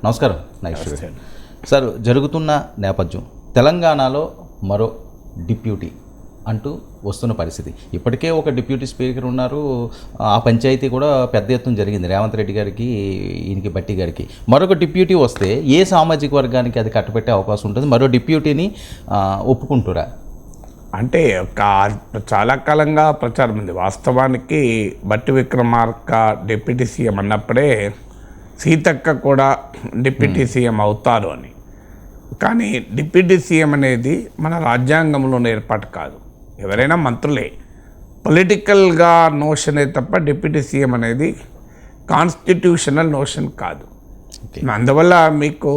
నమస్కారం నాగేశ్వర సార్. జరుగుతున్న నేపథ్యం తెలంగాణలో మరో డిప్యూటీ అంటూ వస్తున్న పరిస్థితి. ఇప్పటికే ఒక డిప్యూటీ స్పీకర్ ఉన్నారు. ఆ పంచాయతీ కూడా పెద్ద ఎత్తున జరిగింది రేవంత్ రెడ్డి గారికి, ఈయనకి బట్టి గారికి. మరొక డిప్యూటీ వస్తే ఏ సామాజిక వర్గానికి అది కట్టబెట్టే అవకాశం ఉంటుంది? మరో డిప్యూటీని ఒప్పుకుంటారా? అంటే చాలా కాలంగా ప్రచారం ఉంది. వాస్తవానికి బట్టి విక్రమార్క డిప్యూటీ సీఎం అన్నప్పుడే సీతక్క కూడా డిప్యూటీ సీఎం అవుతారు అని. కానీ డిప్యూటీ సీఎం అనేది మన రాజ్యాంగంలోని ఏర్పాటు కాదు. ఎవరైనా మంత్రులే, పొలిటికల్గా నోషనే తప్ప డిప్యూటీ సీఎం అనేది కాన్స్టిట్యూషనల్ నోషన్ కాదు. అందువల్ల మీకు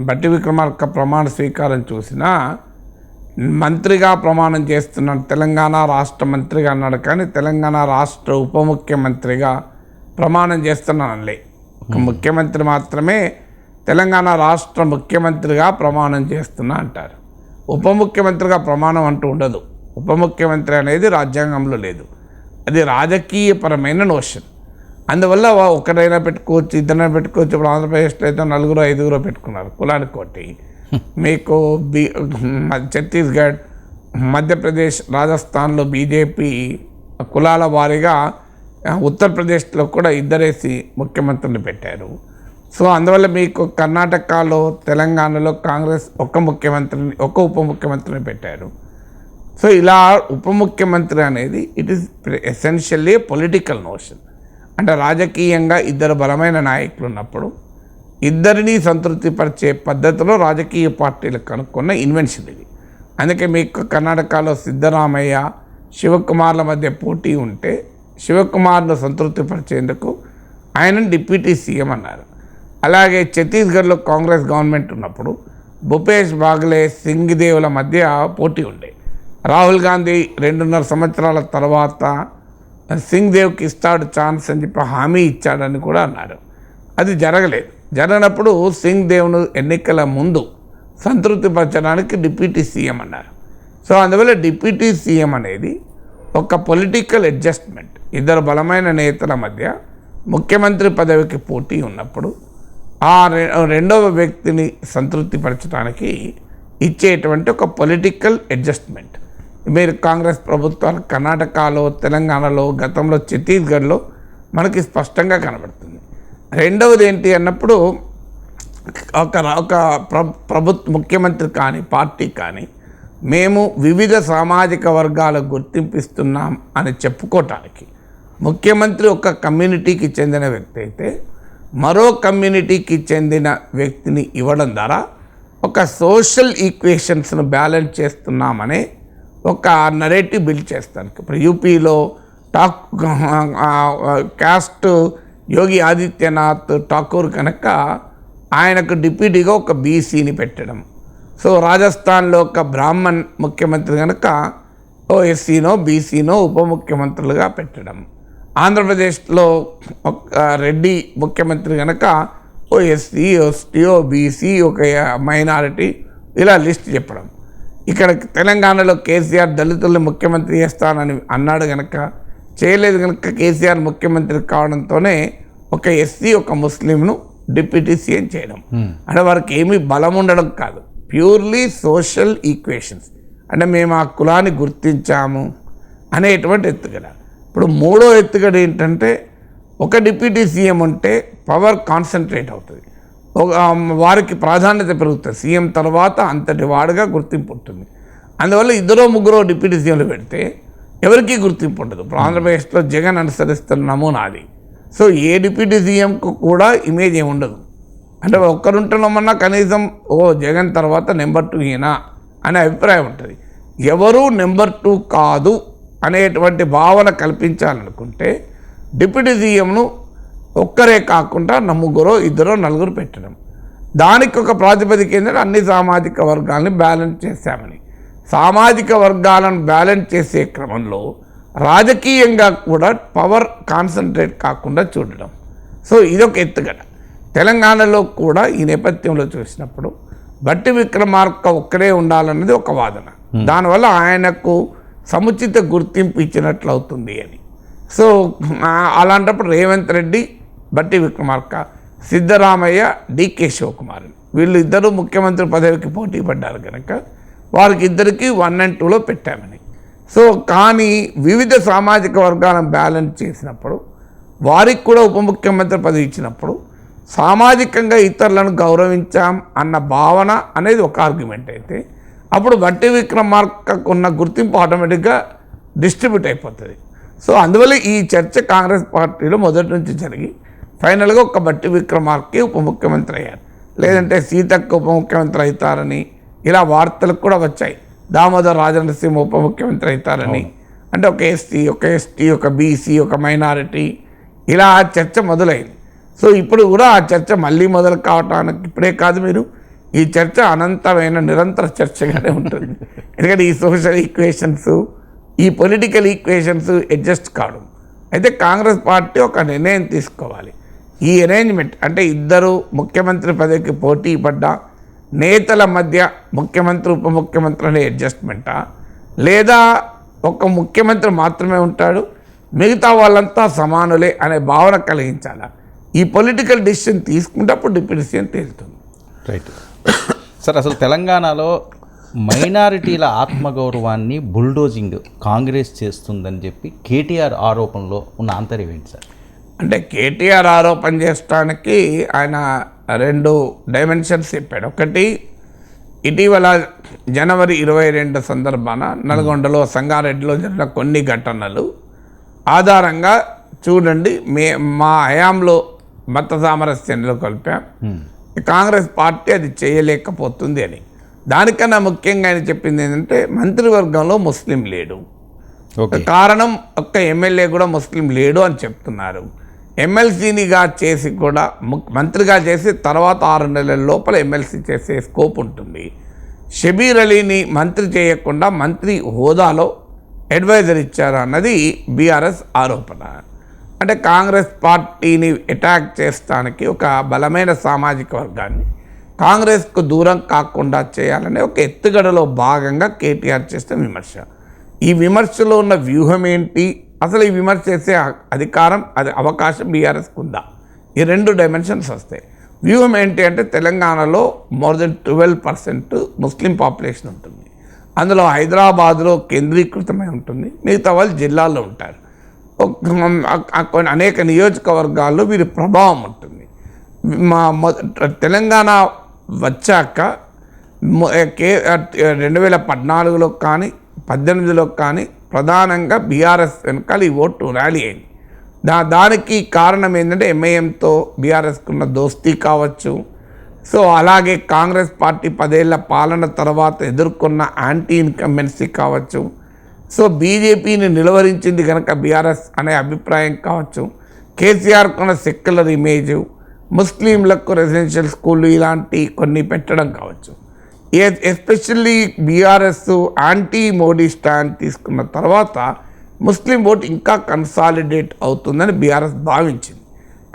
బట్టి విక్రమార్క ప్రమాణ స్వీకారం చూసినా మంత్రిగా ప్రమాణం చేస్తున్నాడు, తెలంగాణ రాష్ట్ర మంత్రిగా అన్నాడు. కానీ తెలంగాణ రాష్ట్ర ఉప ముఖ్యమంత్రిగా ప్రమాణం చేస్తున్నానులే. ఒక ముఖ్యమంత్రి మాత్రమే తెలంగాణ రాష్ట్ర ముఖ్యమంత్రిగా ప్రమాణం చేస్తున్నా అంటారు. ఉప ముఖ్యమంత్రిగా ప్రమాణం అంటూ ఉండదు. ఉప ముఖ్యమంత్రి అనేది రాజ్యాంగంలో లేదు. అది రాజకీయపరమైన నోషన్. అందువల్ల ఒకరైనా పెట్టుకోవచ్చు, ఇద్దరైనా పెట్టుకోవచ్చు. ఇప్పుడు ఆంధ్రప్రదేశ్లో అయితే 4-5 పెట్టుకున్నారు కులానికి ఒకటి. మీకు ఛత్తీస్గఢ్, మధ్యప్రదేశ్, రాజస్థాన్లో బీజేపీ కులాల వారీగా, ఉత్తరప్రదేశ్లో కూడా ఇద్దరేసి ముఖ్యమంత్రులు పెట్టారు. సో అందువల్ల మీకు కర్ణాటకలో, తెలంగాణలో కాంగ్రెస్ ఒక ఉప ముఖ్యమంత్రిని పెట్టారు. సో ఇలా ఉప ముఖ్యమంత్రి అనేది it is essentially political notion. అంటే రాజకీయంగా ఇద్దరు బలమైన నాయకులు ఉన్నప్పుడు ఇద్దరినీ సంతృప్తిపరిచే పద్ధతిలో రాజకీయ పార్టీలు కనుక్కున్న ఇన్వెన్షన్ ఇది. అందుకే మీకు కర్ణాటకలో సిద్ధరామయ్య, శివకుమార్ల మధ్య పోటీ ఉంటే శివకుమార్ను సంతృప్తిపరిచేందుకు ఆయన డిప్యూటీ సీఎం అన్నారు. అలాగే ఛత్తీస్గఢ్లో కాంగ్రెస్ గవర్నమెంట్ ఉన్నప్పుడు భూపేష్ బాగ్లే, సింగ్దేవ్ల మధ్య పోటీ ఉండే. రాహుల్ గాంధీ 2.5 సంవత్సరాల తర్వాత సింగ్దేవ్కి ఇస్తాడు ఛాన్స్ అని చెప్పి హామీ ఇచ్చాడని కూడా అన్నారు. అది జరగలేదు. జరగనప్పుడు సింగ్దేవ్ను ఎన్నికల ముందు సంతృప్తిపరచడానికి డిప్యూటీ సీఎం అన్నారు. సో అందువల్ల డిప్యూటీ సీఎం అనేది ఒక పొలిటికల్ అడ్జస్ట్మెంట్. ఇద్దరు బలమైన నేతల మధ్య ముఖ్యమంత్రి పదవికి పోటీ ఉన్నప్పుడు ఆ రెండవ వ్యక్తిని సంతృప్తిపరచడానికి ఇచ్చేటువంటి ఒక పొలిటికల్ అడ్జస్ట్మెంట్. మీరు కాంగ్రెస్ ప్రభుత్వాలు కర్ణాటకలో, తెలంగాణలో, గతంలో ఛత్తీస్గఢ్లో మనకి స్పష్టంగా కనబడుతుంది. రెండవది ఏంటి అన్నప్పుడు ఒక ముఖ్యమంత్రి కానీ పార్టీ కానీ మేము వివిధ సామాజిక వర్గాలకు గుర్తింపిస్తున్నాం అని చెప్పుకోవటానికి ముఖ్యమంత్రి ఒక కమ్యూనిటీకి చెందిన వ్యక్తి అయితే మరో కమ్యూనిటీకి చెందిన వ్యక్తిని ఇవ్వడం ద్వారా ఒక సోషల్ ఈక్వేషన్స్ను బ్యాలెన్స్ చేస్తున్నామనే ఒక నరేటివ్ బిల్డ్ చేస్తానికి. ఇప్పుడు యూపీలో క్యాస్ట్ యోగి ఆదిత్యనాథ్ ఠాకూర్ కనుక ఆయనకు డిప్యూటీగా ఒక బీసీని పెట్టడం. సో రాజస్థాన్లో ఒక బ్రాహ్మణ్ ముఖ్యమంత్రి కనుక ఓ ఎస్సీనో బీసీనో ఉప ముఖ్యమంత్రులుగా పెట్టడం. ఆంధ్రప్రదేశ్లో ఒక రెడ్డి ముఖ్యమంత్రి కనుక ఓ ఎస్సీ, ఎస్టీ, ఓ బీసీ, ఒక మైనారిటీ, ఇలా లిస్ట్ చెప్పడం. ఇక్కడ తెలంగాణలో కేసీఆర్ దళితుల్ని ముఖ్యమంత్రి చేస్తానని అన్నాడు కనుక చేయలేదు కనుక కేసీఆర్ ముఖ్యమంత్రి కావడంతోనే ఒక ఎస్సీ, ఒక ముస్లింను డిప్యూటీ సీఎం చేయడం. అంటే వారికి ఏమీ బలం ఉండడం కాదు, ప్యూర్లీ సోషల్ ఈక్వేషన్స్. అంటే మేము ఆ కులాన్ని గుర్తించాము అనేటువంటి ఎత్తుగడ. ఇప్పుడు మూడో ఎత్తుగడ ఏంటంటే ఒక డిప్యూటీ సీఎం ఉంటే పవర్ కాన్సన్ట్రేట్ అవుతుంది, వారికి ప్రాధాన్యత పెరుగుతుంది. సీఎం తర్వాత అంతటి వాడుగా గుర్తింపు ఉంటుంది. అందువల్ల 2-3 డిప్యూటీ సీఎంలు పెడితే ఎవరికీ గుర్తింపు ఉండదు. ఇప్పుడు ఆంధ్రప్రదేశ్లో జగన్ అనుసరిస్తున్న నమూనా అది. సో ఏ డిప్యూటీ సీఎంకు కూడా ఇమేజ్ ఏమి ఉండదు. అంటే ఒక్కరుంటున్నామన్నా కనీసం జగన్ తర్వాత నెంబర్ 2 ఈయన అనే అభిప్రాయం ఉంటుంది. ఎవరు నెంబర్ 2 కాదు అనేటువంటి భావన కల్పించాలనుకుంటే డిప్యూటీ సీఎంను ఒక్కరే కాకుండా 3-2-4 పెట్టడం. దానికి ఒక ప్రాతిపదిక ఏంటంటే అన్ని సామాజిక వర్గాలని బ్యాలెన్స్ చేశామని. సామాజిక వర్గాలను బ్యాలెన్స్ చేసే క్రమంలో రాజకీయంగా కూడా పవర్ కాన్సన్ట్రేట్ కాకుండా చూడడం. సో ఇదొక ఎత్తుగడ. తెలంగాణలో కూడా ఈ నేపథ్యంలో చూసినప్పుడు బట్టి విక్రమార్క ఒక్కడే ఉండాలన్నది ఒక వాదన. దానివల్ల ఆయనకు సముచిత గుర్తింపు ఇచ్చినట్లు అవుతుంది అని. సో అలాంటప్పుడు రేవంత్ రెడ్డి, బట్టి విక్రమార్క సిద్ధరామయ్య, డికే శివకుమార్. వీళ్ళు ఇద్దరు ముఖ్యమంత్రి పదవికి పోటీ పడ్డారు కనుక వారికి ఇద్దరికి 1 and 2లో పెట్టామని. సో కానీ వివిధ సామాజిక వర్గాలను బ్యాలెన్స్ చేసినప్పుడు, వారికి కూడా ఉప ముఖ్యమంత్రి పదవి ఇచ్చినప్పుడు సామాజికంగా ఇతరులను గౌరవించాం అన్న భావన అనేది ఒక ఆర్గ్యుమెంట్ అయితే, అప్పుడు బట్టి విక్రమార్కకు ఉన్న గుర్తింపు ఆటోమేటిక్గా డిస్ట్రిబ్యూట్ అయిపోతుంది. సో అందువల్ల ఈ చర్చ కాంగ్రెస్ పార్టీలో మొదటి నుంచి జరిగి ఫైనల్గా ఒక బట్టి విక్రమార్కే ఉప ముఖ్యమంత్రి అయ్యారు. లేదంటే సీతక్క ఉప ముఖ్యమంత్రి అవుతారని ఇలా వార్తలకు కూడా వచ్చాయి. దామోదర్ రాజనరసింహ ఉప ముఖ్యమంత్రి అవుతారని, అంటే ఒక ఎస్టీ, ఒక బీసీ, ఒక మైనారిటీ, ఇలా ఆ చర్చ మొదలైంది. సో ఇప్పుడు కూడా ఆ చర్చ మళ్ళీ మొదలు కావటానికి ఇప్పుడే కాదు, మీరు ఈ చర్చ అనంతమైన నిరంతర చర్చగానే ఉంటుంది. ఎందుకంటే ఈ సోషల్ ఈక్వేషన్స్, ఈ పొలిటికల్ ఈక్వేషన్స్ అడ్జస్ట్ కావడం. అయితే కాంగ్రెస్ పార్టీ ఒక నిర్ణయం తీసుకోవాలి. ఈ అరేంజ్మెంట్ అంటే ఇద్దరు ముఖ్యమంత్రి పదవికి పోటీ పడ్డ నేతల మధ్య ముఖ్యమంత్రి ఉప ముఖ్యమంత్రి అనే అడ్జస్ట్మెంటా, లేదా ఒక ముఖ్యమంత్రి మాత్రమే ఉంటాడు, మిగతా వాళ్ళంతా సమానులే అనే భావన కలిగించాలా? ఈ పొలిటికల్ డిసిషన్ తీసుకుంటే అప్పుడు డిప్యూటీ సీఎం తేలుతుంది. రైట్ సార్, అసలు తెలంగాణలో మైనారిటీల ఆత్మగౌరవాన్ని బుల్డోజింగ్ కాంగ్రెస్ చేస్తుందని చెప్పి కేటీఆర్ ఆరోపణలో ఉన్న ఆంతర్యం ఏంటి సార్? అంటే కేటీఆర్ ఆరోపణ చేయడానికి ఆయన 2 డైమెన్షన్స్ చెప్పాడు. ఒకటి, ఇటీవల జనవరి 22 సందర్భాన నల్గొండలో, సంగారెడ్డిలో జరిగిన కొన్ని ఘటనలు ఆధారంగా చూడండి, మా హయాంలో మత సామరస్యంలో కలిపాం, కాంగ్రెస్ పార్టీ అది చేయలేకపోతుంది అని. దానికన్నా ముఖ్యంగా ఆయన చెప్పింది ఏంటంటే మంత్రివర్గంలో ముస్లిం లేడు. కారణం ఒక్క ఎమ్మెల్యే కూడా ముస్లిం లేడు అని చెప్తున్నారు. ఎమ్మెల్సీనిగా చేసి కూడా మంత్రిగా చేసి తర్వాత 6 నెలల లోపల ఎమ్మెల్సీ చేసే స్కోప్ ఉంటుంది. షబీర్ అలీని మంత్రి చేయకుండా మంత్రి హోదాలో అడ్వైజర్ ఇచ్చారు అన్నది బీఆర్ఎస్ ఆరోపణ. అంటే కాంగ్రెస్ పార్టీని అటాక్ చేస్తానికి ఒక బలమైన సామాజిక వర్గాన్ని కాంగ్రెస్కు దూరం కాకుండా చేయాలనే ఒక ఎత్తుగడలో భాగంగా కేటీఆర్ చేసిన విమర్శ. ఈ విమర్శలో ఉన్న వ్యూహం ఏంటి, అసలు ఈ విమర్శ చేసే అధికారం, అది అవకాశం బీఆర్ఎస్కు ఉందా? ఈ 2 డైమెన్షన్స్ వస్తాయి. వ్యూహం ఏంటి అంటే తెలంగాణలో మోర్ దెన్ 12% ముస్లిం పాపులేషన్ ఉంటుంది. అందులో హైదరాబాద్లో కేంద్రీకృతమై ఉంటుంది, మిగతా వాళ్ళు జిల్లాల్లో ఉంటారు. అనేక నియోజకవర్గాల్లో వీరి ప్రభావం ఉంటుంది. తెలంగాణ వచ్చాక 2014లో కానీ 2018లో కానీ ప్రధానంగా బీఆర్ఎస్ వెనకాల ఈ ఓటు ర్యాలీ అయింది. దానికి కారణం ఏంటంటే ఎంఐఎంతో బీఆర్ఎస్కున్న దోస్తీ కావచ్చు. సో అలాగే కాంగ్రెస్ పార్టీ 10 ఏళ్ల పాలన తర్వాత ఎదుర్కొన్న యాంటీ ఇన్కంబెన్సీ కావచ్చు. సో బీజేపీని నిలువరించింది కనుక బీఆర్ఎస్ అనే అభిప్రాయం కావచ్చు. కేసీఆర్కున్న సెక్యులర్ ఇమేజ్, ముస్లింలకు రెసిడెన్షియల్ స్కూళ్ళు ఇలాంటి కొన్ని పెట్టడం కావచ్చు. Especially BRS anti Modi stand తీసుకున్న తర్వాత ముస్లిం ఓటు ఇంకా కన్సాలిడేట్ అవుతుందని బీఆర్ఎస్ భావించింది.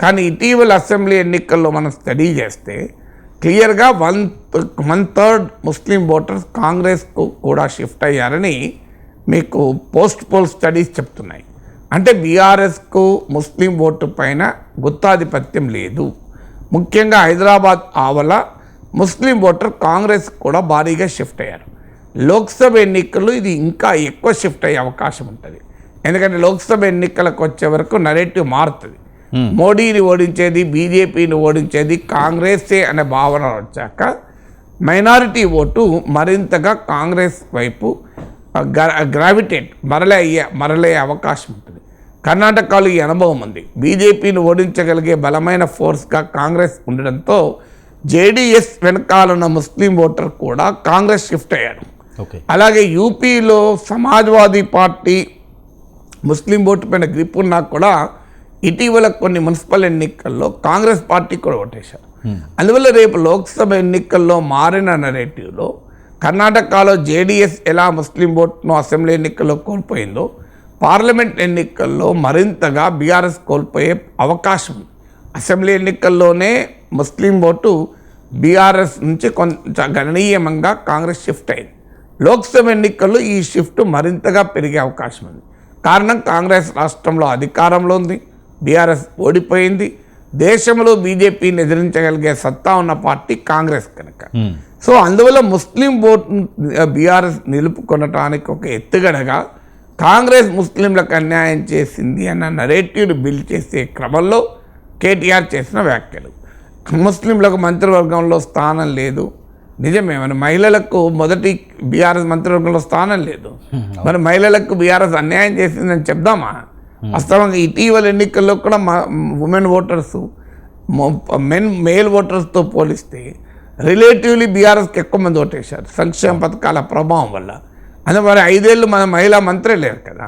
కానీ ఇటీవల అసెంబ్లీ ఎన్నికల్లో మనం స్టడీ చేస్తే క్లియర్గా 1/3 ముస్లిం ఓటర్స్ కాంగ్రెస్కు కూడా షిఫ్ట్ అయ్యారని మీకు పోస్ట్ పోల్ స్టడీస్ చెప్తున్నాయి. అంటే బీఆర్ఎస్కు ముస్లిం ఓటు పైన గుత్తాధిపత్యం లేదు. ముఖ్యంగా హైదరాబాద్ ఆవల ముస్లిం ఓటర్ కాంగ్రెస్ కూడా భారీగా షిఫ్ట్ అయ్యారు. లోక్సభ ఎన్నికల్లో ఇది ఇంకా ఎక్కువ షిఫ్ట్ అయ్యే అవకాశం ఉంటుంది. ఎందుకంటే లోక్సభ ఎన్నికలకు వచ్చే వరకు నరేటివ్ మారుతుంది. మోడీని ఓడించేది, బీజేపీని ఓడించేది కాంగ్రెసే అనే భావన వచ్చాక మైనారిటీ ఓటు మరింతగా కాంగ్రెస్ వైపు గ్రావిటేట్ మరలే అవకాశం ఉంటుంది. కర్ణాటకలో ఈ అనుభవం ఉంది. బీజేపీని ఓడించగలిగే బలమైన ఫోర్స్గా కాంగ్రెస్ ఉండడంతో జేడీఎస్ వెనకాలన్న ముస్లిం ఓటర్ కూడా కాంగ్రెస్ షిఫ్ట్ అయ్యాడు. అలాగే యూపీలో సమాజ్వాదీ పార్టీ ముస్లిం ఓటు పైన గ్రిప్ ఉన్నా కూడా ఇటీవల కొన్ని మున్సిపల్ ఎన్నికల్లో కాంగ్రెస్ పార్టీ కూడా ఓటేశారు. అందువల్ల రేపు లోక్సభ ఎన్నికల్లో మారిన నెరేటివ్లో కర్ణాటకలో జేడీఎస్ ఎలా ముస్లిం ఓట్ను అసెంబ్లీ ఎన్నికల్లో కోల్పోయిందో పార్లమెంట్ ఎన్నికల్లో మరింతగా బీఆర్ఎస్ కోల్పోయే అవకాశం ఉంది. అసెంబ్లీ ఎన్నికల్లోనే ముస్లిం ఓటు బీఆర్ఎస్ నుంచి కొంచెం గణనీయంగా కాంగ్రెస్ షిఫ్ట్ అయింది. లోక్సభ ఎన్నికల్లో ఈ షిఫ్ట్ మరింతగా పెరిగే అవకాశం ఉంది. కారణం కాంగ్రెస్ రాష్ట్రంలో అధికారంలో ఉంది, బీఆర్ఎస్ ఓడిపోయింది. దేశంలో బీజేపీని ఎదిరించగలిగే సత్తా ఉన్న పార్టీ కాంగ్రెస్ కనుక. సో అందువల్ల ముస్లిం ఓటు బీఆర్ఎస్ నిలుపుకొనటానికి ఒక ఎత్తుగడగా కాంగ్రెస్ ముస్లింలకు అన్యాయం చేసింది అన్న నరేటివ్ బిల్డ్ చేసే క్రమంలో కేటీఆర్ చేసిన వ్యాఖ్యలు. ముస్లింలకు మంత్రివర్గంలో స్థానం లేదు, నిజమే. మన మహిళలకు మొదటి బీఆర్ఎస్ మంత్రివర్గంలో స్థానం లేదు. మరి మహిళలకు బీఆర్ఎస్ అన్యాయం చేసిందని చెప్దామా? వాస్తవంగా ఇటీవల ఎన్నికల్లో కూడా ఉమెన్ ఓటర్స్ మేల్ ఓటర్స్తో పోలిస్తే రిలేటివ్లీ బీఆర్ఎస్కి ఎక్కువ మంది ఓటేశారు సంక్షేమ పథకాల ప్రభావం వల్ల. అందుకే మరి 5 ఏళ్ళు మన మహిళా మంత్రే లేరు కదా.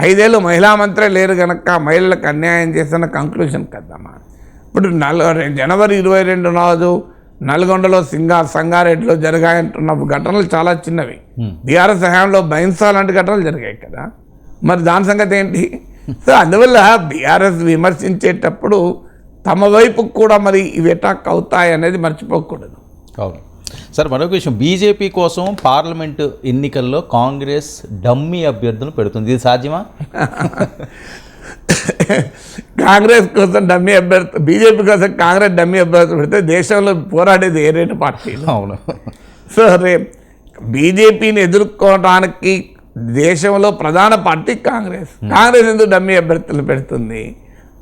5 ఏళ్ళు మహిళా మంత్రే లేరు కనుక మహిళలకు అన్యాయం చేసిన కంక్లూజన్ కదమ్మా. ఇప్పుడు జనవరి 22 నాడు నల్గొండలో సంగారెడ్డిలో జరిగాయంటున్న ఘటనలు చాలా చిన్నవి. బీఆర్ఎస్ హయాంలో బైన్సా లాంటి ఘటనలు జరిగాయి కదా. మరి దాని సంగతి ఏంటి? సో అందువల్ల బీఆర్ఎస్ విమర్శించేటప్పుడు తమ వైపు కూడా మరి ఇవి అటాక్ అవుతాయి అనేది మర్చిపోకూడదు. అవును సార్. మరొక విషయం, బీజేపీ కోసం పార్లమెంటు ఎన్నికల్లో కాంగ్రెస్ డమ్మీ అభ్యర్థులను పెడుతుంది, ఇది సాధ్యమా? కాంగ్రెస్ కోసం డమ్మీ అభ్యర్థి, బీజేపీ కోసం కాంగ్రెస్ డమ్మీ అభ్యర్థులు పెడితే దేశంలో పోరాడేది ఏ రెండు పార్టీలు? అవును. సో రేపు బీజేపీని ఎదుర్కోవడానికి దేశంలో ప్రధాన పార్టీ కాంగ్రెస్. కాంగ్రెస్ ఎందుకు డమ్మీ అభ్యర్థులు పెడుతుంది?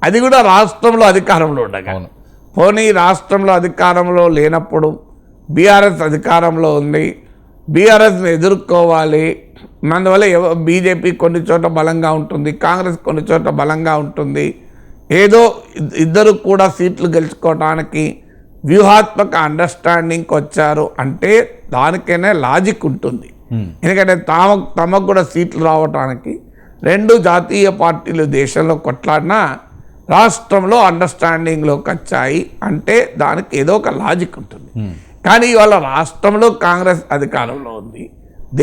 అది కూడా రాష్ట్రంలో అధికారంలో ఉండగా. పోనీ రాష్ట్రంలో అధికారంలో లేనప్పుడు బీఆర్ఎస్ అధికారంలో ఉంది, బీఆర్ఎస్ని ఎదుర్కోవాలి. అందువల్ల బీజేపీ కొన్ని చోట్ల బలంగా ఉంటుంది, కాంగ్రెస్ కొన్ని చోట్ల బలంగా ఉంటుంది. ఏదో ఇద్దరు కూడా సీట్లు గెలుచుకోవడానికి వ్యూహాత్మక అండర్స్టాండింగ్కి వచ్చారు అంటే దానికైనా లాజిక్ ఉంటుంది. ఎందుకంటే తమకు కూడా సీట్లు రావడానికి 2 జాతీయ పార్టీలు దేశంలో కొట్లాడినా రాష్ట్రంలో అండర్స్టాండింగ్లోకి వచ్చాయి అంటే దానికి ఏదో ఒక లాజిక్ ఉంటుంది. కానీ ఇవాళ రాష్ట్రంలో కాంగ్రెస్ అధికారంలో ఉంది,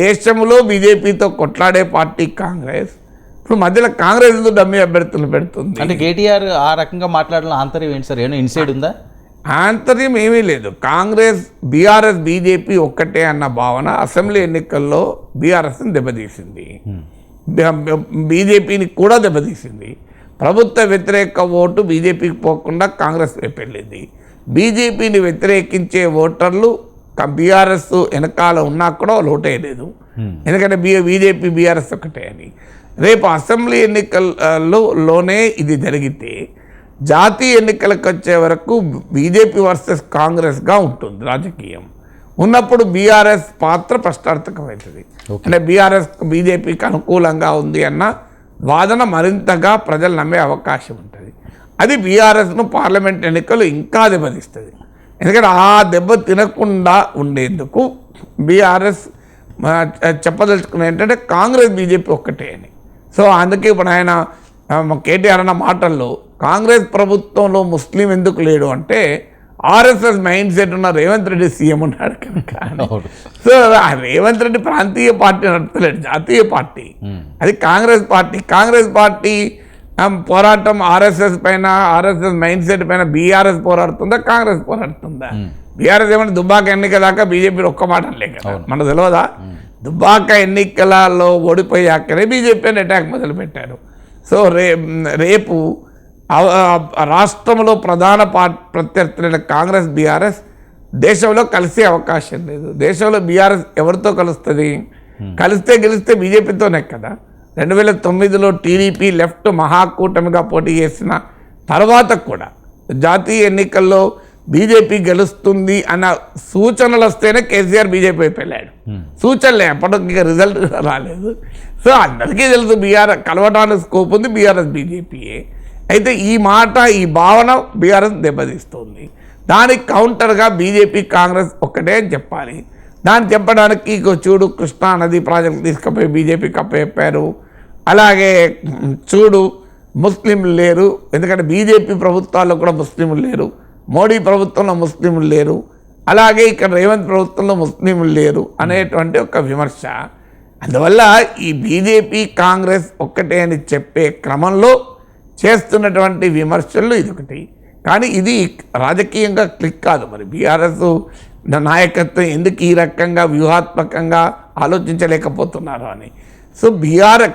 దేశంలో బీజేపీతో కొట్లాడే పార్టీ కాంగ్రెస్. ఇప్పుడు మధ్యలో కాంగ్రెస్ ఎందుకు డమ్మీ అభ్యర్థులు పెడుతుంది? అంటే కేటీఆర్ ఆ రకంగా మాట్లాడాలని ఆంతర్యం ఏంటి సార్? ఏమైనా ఇన్సైడ్ ఉందా? ఆంతర్యం ఏమీ లేదు. కాంగ్రెస్ బీఆర్ఎస్ బీజేపీ ఒక్కటే అన్న భావన అసెంబ్లీ ఎన్నికల్లో బీఆర్ఎస్ని దెబ్బతీసింది, బీజేపీని కూడా దెబ్బతీసింది. ప్రభుత్వ వ్యతిరేక ఓటు బీజేపీకి పోకుండా కాంగ్రెస్ వైపు వెళ్ళింది. బీజేపీని వ్యతిరేకించే ఓటర్లు బీఆర్ఎస్ వెనకాల ఉన్నా కూడా వాళ్ళు ఓటేయలేదు, ఎందుకంటే బీజేపీ బీఆర్ఎస్ ఒకటే అని. రేపు అసెంబ్లీ ఎన్నికల్లోనే ఇది జరిగితే జాతీయ ఎన్నికలకు వచ్చే వరకు బీజేపీ వర్సెస్ కాంగ్రెస్గా ఉంటుంది రాజకీయం. ఉన్నప్పుడు బీఆర్ఎస్ పాత్ర ప్రశ్నార్థకమవుతుంది. అంటే బీఆర్ఎస్ బీజేపీకి అనుకూలంగా ఉంది అన్న వాదన మరింతగా ప్రజలు నమ్మే అవకాశం ఉంటుంది. అది బీఆర్ఎస్ను పార్లమెంట్ ఎన్నికలు ఇంకా దెబ్బతీస్తుంది. ఎందుకంటే ఆ దెబ్బ తినకుండా ఉండేందుకు బీఆర్ఎస్ చెప్పదలుచుకున్న ఏంటంటే కాంగ్రెస్ బీజేపీ ఒక్కటే అని. సో అందుకే ఇప్పుడు ఆయన కేటీఆర్ అన్న మాటల్లో కాంగ్రెస్ ప్రభుత్వంలో ముస్లిం ఎందుకు లేడు అంటే ఆర్ఎస్ఎస్ మైండ్ సెట్ ఉన్న రేవంత్ రెడ్డి సీఎం ఉన్నాడు కనుక. సో రేవంత్ రెడ్డి ప్రాంతీయ పార్టీ నడుపుతలేడు, జాతీయ పార్టీ. అది కాంగ్రెస్ పార్టీ. కాంగ్రెస్ పార్టీ పోరాటం ఆర్ఎస్ఎస్ పైన, ఆర్ఎస్ఎస్ మైండ్ సెట్ పైన బీఆర్ఎస్ పోరాడుతుందా, కాంగ్రెస్ పోరాడుతుందా? బీఆర్ఎస్ ఏమంటే దుబ్బాక ఎన్నిక దాకా బీజేపీ ఒక్క మాట లేక మనకు తెలియదా? దుబ్బాక ఎన్నికలలో ఓడిపోయాకనే బీజేపీని అటాక్ మొదలుపెట్టారు. సో రేపు రాష్ట్రంలో ప్రధాన ప్రత్యర్థులైన కాంగ్రెస్ బీఆర్ఎస్ దేశంలో కలిసే అవకాశం లేదు. దేశంలో బీఆర్ఎస్ ఎవరితో కలుస్తుంది? కలిస్తే గెలిస్తే బీజేపీతోనే కదా. 2009లో టీడీపీ లెఫ్ట్ మహాకూటమిగా పోటీ చేసిన తర్వాత కూడా జాతీయ ఎన్నికల్లో బీజేపీ గెలుస్తుంది అన్న సూచనలు వస్తేనే కేసీఆర్ బీజేపీ వైపు వెళ్ళాడు. సూచనలే, అప్పటికి రిజల్ట్ రాలేదు. సో అందరికీ తెలుసు బీఆర్ఎస్ కలవడానికి స్కోప్ ఉంది, బీఆర్ఎస్ బీజేపీయే. అయితే ఈ మాట, ఈ భావన బీఆర్ఎస్ దెబ్బతీస్తుంది. దానికి కౌంటర్గా బీజేపీ కాంగ్రెస్ ఒక్కటే అని చెప్పాలి. దాన్ని చెప్పడానికి చూడు కృష్ణా నది ప్రాజెక్టు తీసుకుపోయి బీజేపీకి అప్పచెప్పారు. అలాగే చూడు ముస్లింలు లేరు, ఎందుకంటే బీజేపీ ప్రభుత్వాల్లో కూడా ముస్లింలు లేరు, మోడీ ప్రభుత్వంలో ముస్లింలు లేరు, అలాగే ఇక్కడ రేవంత్ ప్రభుత్వంలో ముస్లింలు లేరు అనేటువంటి ఒక విమర్శ. అందువల్ల ఈ బీజేపీ కాంగ్రెస్ ఒక్కటే అని చెప్పే క్రమంలో చేస్తున్నటువంటి విమర్శలు ఇదొకటి. కానీ ఇది రాజకీయంగా క్లిక్ కాదు. మరి బీఆర్ఎస్ నాయకత్వం ఎందుకు ఈ రకంగా వ్యూహాత్మకంగా ఆలోచించలేకపోతున్నారు అని. సో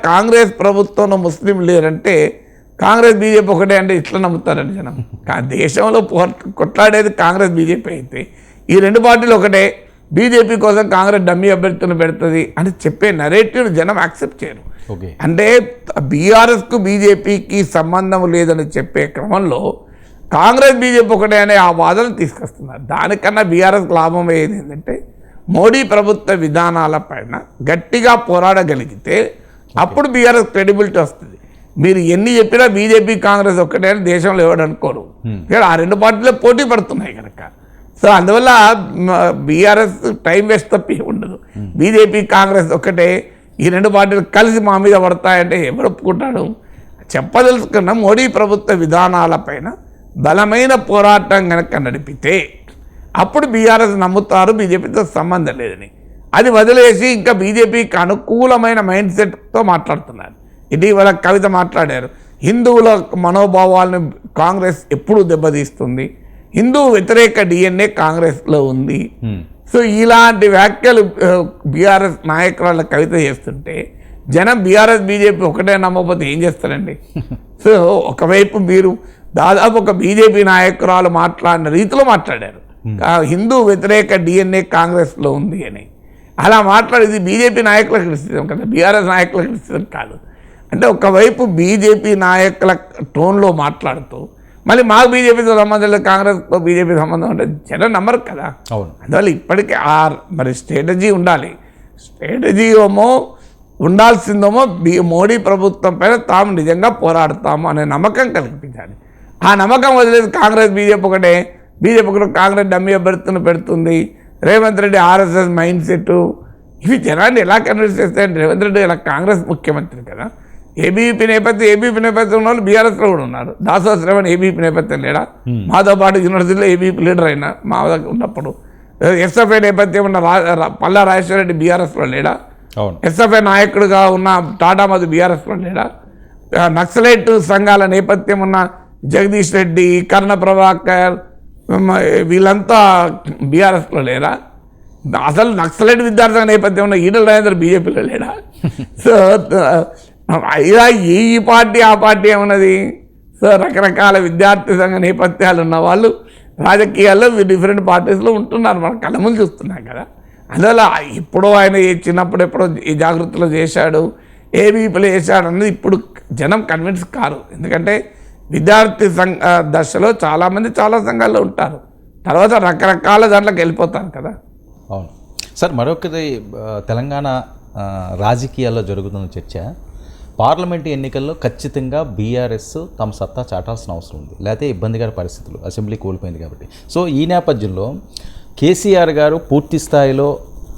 కాంగ్రెస్ ప్రభుత్వంలో ముస్లిం లేరంటే కాంగ్రెస్ బీజేపీ ఒకటే అంటే ఇట్లా నమ్ముతారండి జనం. దేశంలో కొట్లాడేది కాంగ్రెస్ బీజేపీ అయితే ఈ రెండు పార్టీలు ఒకటే, బీజేపీ కోసం కాంగ్రెస్ డమ్మీ అభ్యర్థులను పెడుతుంది అని చెప్పే నరేటివ్ జనం యాక్సెప్ట్ చేయరు. అంటే బీఆర్ఎస్కు బీజేపీకి సంబంధం లేదని చెప్పే క్రమంలో కాంగ్రెస్ బీజేపీ ఒకటే అనే ఆ వాదన తీసుకొస్తున్నారు. దానికన్నా బీఆర్ఎస్కి లాభం అయ్యేది ఏంటంటే మోడీ ప్రభుత్వ విధానాల పైన గట్టిగా పోరాడగలిగితే అప్పుడు బీఆర్ఎస్ క్రెడిబిలిటీ వస్తుంది. మీరు ఎన్ని చెప్పినా బీజేపీ కాంగ్రెస్ ఒక్కటే అని దేశంలో ఎవడు అనుకోరు. ఆ రెండు పార్టీలు పోటీ పడుతున్నాయి కనుక. సో అందువల్ల బీఆర్ఎస్ టైం వేస్ట్ తప్పి ఉండదు. బీజేపీ కాంగ్రెస్ ఒక్కటే, ఈ రెండు పార్టీలు కలిసి మా మీద పడతాయంటే ఎవరు ఒప్పుకుంటాడు? చెప్పదలుచుకున్న మోడీ ప్రభుత్వ విధానాలపైన బలమైన పోరాటం కనుక నడిపితే అప్పుడు బీఆర్ఎస్ నమ్ముతారు బీజేపీతో సంబంధం లేదని. అది వదిలేసి ఇంకా బీజేపీకి అనుకూలమైన మైండ్ సెట్తో మాట్లాడుతున్నారు. ఇటీవల కవిత మాట్లాడారు, హిందువుల మనోభావాలను కాంగ్రెస్ ఎప్పుడు దెబ్బతీస్తుంది, హిందూ వ్యతిరేక డిఎన్ఏ కాంగ్రెస్లో ఉంది. సో ఇలాంటి వ్యాఖ్యలు బీఆర్ఎస్ నాయకురాల కవిత చేస్తుంటే జనం బీఆర్ఎస్ బీజేపీ ఒకటే నమ్మకపోతే ఏం చేస్తారండి? సో ఒకవైపు మీరు దాదాపు ఒక బీజేపీ నాయకురాలు మాట్లాడిన రీతిలో మాట్లాడారు, హిందూ వ్యతిరేక డిఎన్ఏ కాంగ్రెస్లో ఉంది అని. అలా మాట్లాడేది బీజేపీ నాయకుల క్రిటిసిజం కదా, బీఆర్ఎస్ నాయకుల క్రిటిసిజం కాదు. అంటే ఒకవైపు బీజేపీ నాయకుల టోన్లో మాట్లాడుతూ మళ్ళీ మాకు బీజేపీతో సంబంధం లేదు, కాంగ్రెస్తో బీజేపీ సంబంధం అంటే జనం నమ్మరు కదా. అందువల్ల ఇప్పటికీ మరి స్ట్రాటజీ ఉండాలి. స్ట్రాటజీ ఏమో ఉండాల్సిందేమో మోడీ ప్రభుత్వం పైన తాము నిజంగా పోరాడతాము అనే నమ్మకం కల్పించాలి. ఆ నమ్మకం వదిలేదు కాంగ్రెస్ బీజేపీ ఒకటే, బీజేపీ కూడా కాంగ్రెస్ డమ్మీ అభ్యర్థులను పెడుతుంది, Revanth Reddy RSS mind set, ఇవి జనాన్ని ఎలా కన్విన్స్ చేస్తాయంటే రేవంత్ రెడ్డి ఇలా కాంగ్రెస్ ముఖ్యమంత్రి కదా. ఏబీపీ నేపథ్యం ఉన్న వాళ్ళు బీఆర్ఎస్లో కూడా ఉన్నారు. దాసో శ్రవణ్ ఏబీపీ నేపథ్యం లేడా? మాతో పాటు యూనివర్సిటీలో ఏబీపీ లీడర్ అయినా మా దగ్గర ఉన్నప్పుడు. ఎస్ఎఫ్ఐ నేపథ్యం ఉన్న పల్లా రాజేశ్వర రెడ్డి బీఆర్ఎస్లో లేడా? ఎస్ఎఫ్ఐ నాయకుడిగా ఉన్న టాటా మధు బీఆర్ఎస్లో లేడా? నక్సలైట్ సంఘాల నేపథ్యం ఉన్న జగదీష్ రెడ్డి, కర్ణ ప్రభాకర్ వీళ్ళంతా బీఆర్ఎస్లో లేరా? అసలు నక్సలైట్ విద్యార్థి నేపథ్యం ఉన్న ఈటల రాజేందర్ బీజేపీలో లేడా? సో ఇలా ఈ పార్టీ ఆ పార్టీ ఏమన్నది? సో రకరకాల విద్యార్థి సంఘ నేపథ్యాలు ఉన్న వాళ్ళు రాజకీయాల్లో డిఫరెంట్ పార్టీస్లో ఉంటున్నారు, మన కళ్ళ ముందు చూస్తున్నాం కదా. అందువల్ల ఎప్పుడో ఆయన చిన్నప్పుడు ఎప్పుడో ఈ జాగృతిలో చేశాడు, ఏబీపీలో చేశాడు అన్నది ఇప్పుడు జనం కన్విన్స్ కారు. ఎందుకంటే విద్యార్థి దశలో చాలామంది చాలా సంఘాల్లో ఉంటారు, తర్వాత రకరకాల దాంట్లోకి వెళ్ళిపోతారు కదా. అవును సార్, మరొకటి తెలంగాణ రాజకీయాల్లో జరుగుతున్న చర్చ, పార్లమెంటు ఎన్నికల్లో ఖచ్చితంగా బీఆర్ఎస్ తమ సత్తా చాటాల్సిన అవసరం ఉంది, లేకపోతే ఇబ్బందికర పరిస్థితులు, అసెంబ్లీ కోల్పోయింది కాబట్టి. సో ఈ నేపథ్యంలో కేసీఆర్ గారు పూర్తి స్థాయిలో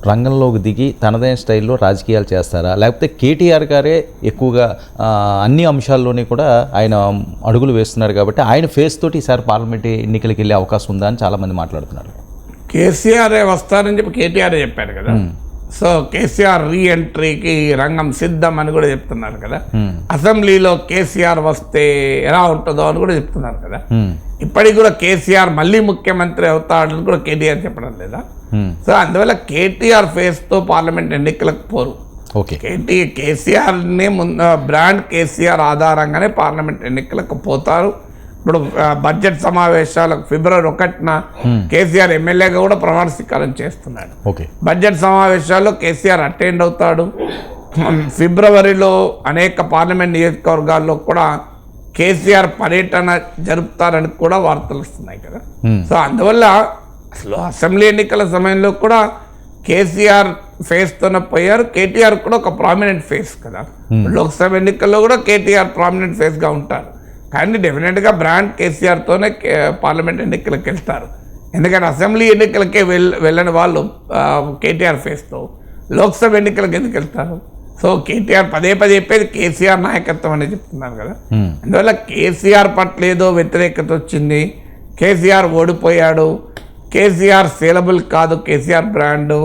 రంగంలోకి దిగి తనదైన స్టైల్లో రాజకీయాలు చేస్తారా, లేకపోతే కేటీఆర్ గారే ఎక్కువగా అన్ని అంశాల్లోనే కూడా ఆయన అడుగులు వేస్తున్నారు కాబట్టి ఆయన ఫేస్ తోటి ఈసారి పార్లమెంటు ఎన్నికలకు వెళ్ళే అవకాశం ఉందా అని చాలామంది మాట్లాడుతున్నారు. కేసీఆరే వస్తారని చెప్పి కేటీఆర్ చెప్పారు కదా. సో కేసీఆర్ రీఎంట్రీకి రంగం సిద్ధం అని కూడా చెప్తున్నారు కదా. అసెంబ్లీలో కేసీఆర్ వస్తే ఎలా ఉంటుందో అని కూడా చెప్తున్నారు కదా. ఇప్పటికి కూడా కేసీఆర్ మళ్ళీ ముఖ్యమంత్రి అవుతాడని కూడా కేటీఆర్ చెప్పడం లేదా? సో అందువల్ల కేటీఆర్ ఫేస్తో పార్లమెంట్ ఎన్నికలకు పోరు. కేసీఆర్ని బ్రాండ్ కేసీఆర్ ఆధారంగానే పార్లమెంట్ ఎన్నికలకు పోతారు. ఇప్పుడు బడ్జెట్ సమావేశాలకు ఫిబ్రవరి 1న కేసీఆర్ ఎమ్మెల్యేగా కూడా ప్రమాణ స్వీకారం చేస్తున్నాడు. బడ్జెట్ సమావేశాల్లో కేసీఆర్ అటెండ్ అవుతాడు. ఫిబ్రవరిలో అనేక పార్లమెంట్ నియోజకవర్గాల్లో కూడా కేసీఆర్ పర్యటన జరుపుతారని కూడా వార్తలు వస్తున్నాయి కదా. సో అందువల్ల అసలు అసెంబ్లీ ఎన్నికల సమయంలో కూడా కేసీఆర్ ఫేస్తోనే పోయారు. కేటీఆర్ కూడా ఒక ప్రామినెంట్ ఫేస్ కదా. లోక్సభ ఎన్నికల్లో కూడా కేటీఆర్ ప్రామినెంట్ ఫేస్గా ఉంటారు. కానీ డెఫినెట్గా బ్రాండ్ కేసీఆర్తోనే పార్లమెంట్ ఎన్నికలకు వెళ్తారు. ఎందుకంటే అసెంబ్లీ ఎన్నికలకే వెళ్ళని వాళ్ళు కేటీఆర్ ఫేస్తో లోక్సభ ఎన్నికలకు ఎందుకు వెళ్తారు? సో కేటీఆర్ పదే చెప్పేది కేసీఆర్ నాయకత్వం అనేది చెప్తున్నారు కదా. అందువల్ల కేసీఆర్ పట్ల ఏదో వ్యతిరేకత వచ్చింది, కేసీఆర్ ఓడిపోయాడు, కేసీఆర్ సేలబుల్ కాదు, కేసీఆర్ బ్రాండు,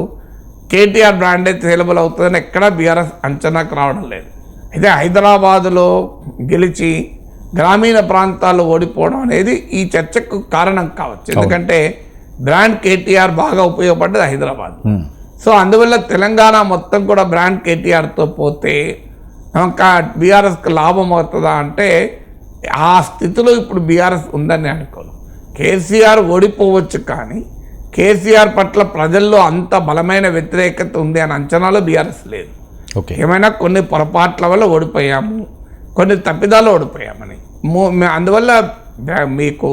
కేటీఆర్ బ్రాండే సేలబుల్ అవుతుందని ఎక్కడా బీఆర్ఎస్ అంచనాకు రావడం లేదు. అయితే హైదరాబాదులో గెలిచి గ్రామీణ ప్రాంతాల్లో ఓడిపోవడం అనేది ఈ చర్చకు కారణం కావచ్చు. ఎందుకంటే బ్రాండ్ కేటీఆర్ బాగా ఉపయోగపడ్డది హైదరాబాద్. సో అందువల్ల తెలంగాణ మొత్తం కూడా బ్రాండ్ కేటీఆర్తో పోతే ఇంకా బీఆర్ఎస్కి లాభం అవుతుందా అంటే ఆ స్థితిలో ఇప్పుడు బీఆర్ఎస్ ఉందని అనుకోను. కేసీఆర్ ఓడిపోవచ్చు, కానీ కేసీఆర్ పట్ల ప్రజల్లో అంత బలమైన వ్యతిరేకత ఉంది అని అంచనాలో బీఆర్ఎస్ లేదు. ఓకే, ఏమైనా కొన్ని పొరపాట్ల వల్ల ఓడిపోయాము, కొన్ని తప్పిదాలు ఓడిపోయామని. అందువల్ల మీకు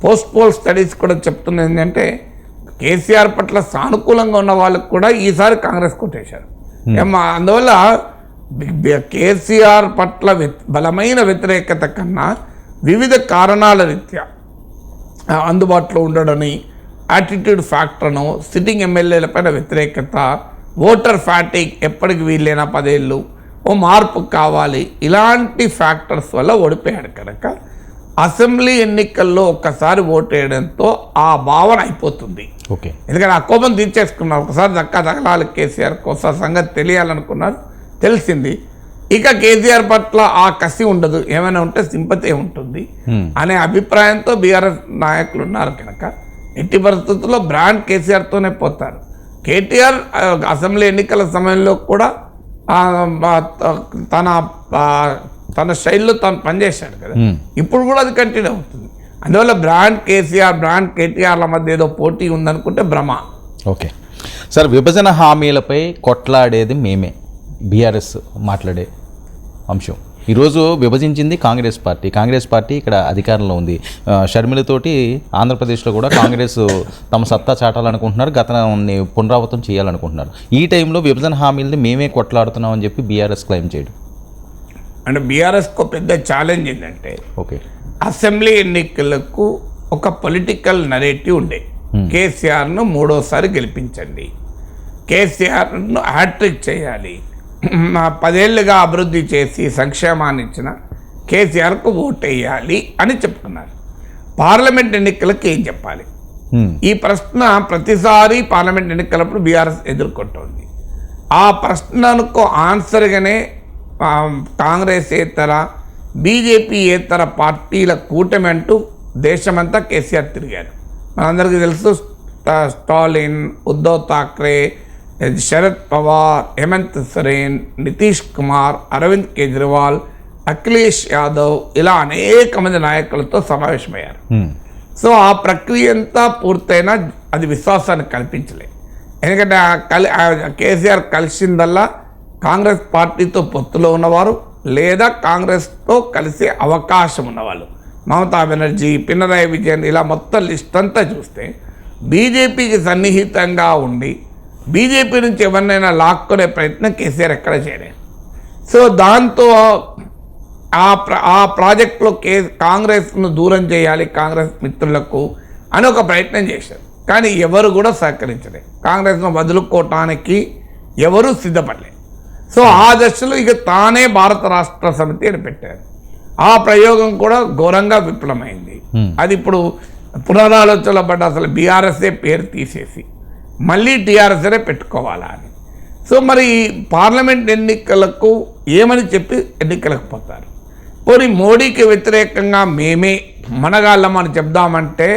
పోస్ట్ పోల్ స్టడీస్ కూడా చెప్తున్నది ఏంటంటే కేసీఆర్ పట్ల సానుకూలంగా ఉన్న వాళ్ళకు కూడా ఈసారి కాంగ్రెస్ కొట్టేశారు. అందువల్ల కేసీఆర్ పట్ల బలమైన వ్యతిరేకత కన్నా వివిధ కారణాల రీత్యా అందుబాటులో ఉండడని, యాటిట్యూడ్ ఫ్యాక్టర్ను, సిట్టింగ్ ఎమ్మెల్యేలపైన వ్యతిరేకత, ఓటర్ ఫ్యాటిక్, ఎప్పటికి వీళ్ళైనా 10 ఏళ్ళు ఓ మార్పు కావాలి, ఇలాంటి ఫ్యాక్టర్స్ వల్ల ఓడిపోయాడు కనుక అసెంబ్లీ ఎన్నికల్లో ఒక్కసారి ఓటు వేయడంతో ఆ భావన అయిపోతుంది. ఓకే, ఎందుకంటే ఆ కోపం తీర్చేసుకున్నారు. ఒకసారి దక్కా తగలాలి కేసీఆర్, ఒకసారి సంగతి తెలియాలనుకున్నారు, తెలిసింది. ఇక కేసీఆర్ పట్ల ఆ కసి ఉండదు, ఏమైనా ఉంటే సింపతి ఉంటుంది అనే అభిప్రాయంతో బీఆర్ఎస్ నాయకులు ఉన్నారు కనుక ఎట్టి పరిస్థితుల్లో బ్రాండ్ కేసీఆర్తోనే పోతారు. కేటీఆర్ అసెంబ్లీ ఎన్నికల సమయంలో కూడా తన స్టైల్లో తాను పనిచేశాడు కదా, ఇప్పుడు కూడా అది కంటిన్యూ అవుతుంది. అందువల్ల బ్రాండ్ కేసీఆర్, బ్రాండ్ కేటీఆర్ల మధ్య ఏదో పోటీ ఉందనుకుంటే భ్రమ. ఓకే సార్, విభజన హామీలపై కొట్లాడేది మేమే, బీఆర్ఎస్ మాట్లాడే అంశం. ఈరోజు విభజించింది కాంగ్రెస్ పార్టీ ఇక్కడ అధికారంలో ఉంది. షర్మిలతోటి ఆంధ్రప్రదేశ్లో కూడా కాంగ్రెస్ తమ సత్తా చాటాలనుకుంటున్నారు, గతాన్ని పునరావృతం చేయాలనుకుంటున్నారు. ఈ టైంలో విభజన హామీలని మేమే కొట్లాడుతున్నాం అని చెప్పి బీఆర్ఎస్ క్లెయిమ్ చేయడం అంటే బీఆర్ఎస్కు పెద్ద ఛాలెంజ్ ఏంటంటే, ఓకే, అసెంబ్లీ ఎన్నికలకు ఒక పొలిటికల్ నరేటివ్ ఉండే, కేసీఆర్ను 3వ సారి గెలిపించండి, కేసీఆర్ను హ్యాట్రిక్ చేయాలి, 10 ఏళ్ళుగా అభివృద్ధి చేసి సంక్షేమాన్ని ఇచ్చిన కేసీఆర్కు ఓటేయాలి అని చెప్తున్నారు. పార్లమెంట్ ఎన్నికలకు ఏం చెప్పాలి? ఈ ప్రశ్న ప్రతిసారి పార్లమెంట్ ఎన్నికలప్పుడు బీఆర్ఎస్ ఎదుర్కొంటోంది. ఆ ప్రశ్నకు ఆన్సర్గానే కాంగ్రెసేతర, బీజేపీయేతర పార్టీల కూటమి అంటూ దేశమంతా కేసీఆర్ తిరిగారు. మనందరికీ తెలుసు, స్టాలిన్, ఉద్ధవ్ థాక్రే, శరద్ పవార్, హేమంత్ సోరెన్, నితీష్ కుమార్, అరవింద్ కేజ్రీవాల్, అఖిలేష్ యాదవ్, ఇలా అనేక మంది నాయకులతో సమావేశమయ్యారు. సో ఆ ప్రక్రియ అంతా పూర్తయినా అది విశ్వాసాన్ని కల్పించలేదు. ఎందుకంటే కేసీఆర్ కలిసిందల్లా కాంగ్రెస్ పార్టీతో పొత్తులో ఉన్నవారు లేదా కాంగ్రెస్తో కలిసే అవకాశం ఉన్నవాళ్ళు. మమతా బెనర్జీ, పినరాయి విజయన్, ఇలా మొత్తం లిస్ట్ అంతా చూస్తే బీజేపీకి సన్నిహితంగా ఉండి బీజేపీ నుంచి ఎవరినైనా లాక్కునే ప్రయత్నం కేసీఆర్ ఎక్కడ చేయలేదు. సో దాంతో ఆ ప్రాజెక్టులో కాంగ్రెస్ను దూరం చేయాలి కాంగ్రెస్ మిత్రులకు అని ఒక ప్రయత్నం చేశారు. కానీ ఎవరు కూడా సహకరించలేదు, కాంగ్రెస్ను వదులుకోవటానికి ఎవరు సిద్ధపడలేదు. సో ఆ దశలో ఇక తానే భారత రాష్ట్ర సమితి అని పెట్టారు. ఆ ప్రయోగం కూడా ఘోరంగా విఫలమైంది. అది ఇప్పుడు పునరాలోచనలో పడ్డ అసలు బీఆర్ఎస్ఏ పేరు తీసేసి మళ్ళీ టీఆర్ఎస్ఏనే పెట్టుకోవాలా అని. సో మరి పార్లమెంట్ ఎన్నికలకు ఏమని చెప్పి ఎన్నికలకు పోతారు? పోనీ మోడీకి వ్యతిరేకంగా మేమే మనగాళ్ళమని చెప్దామంటే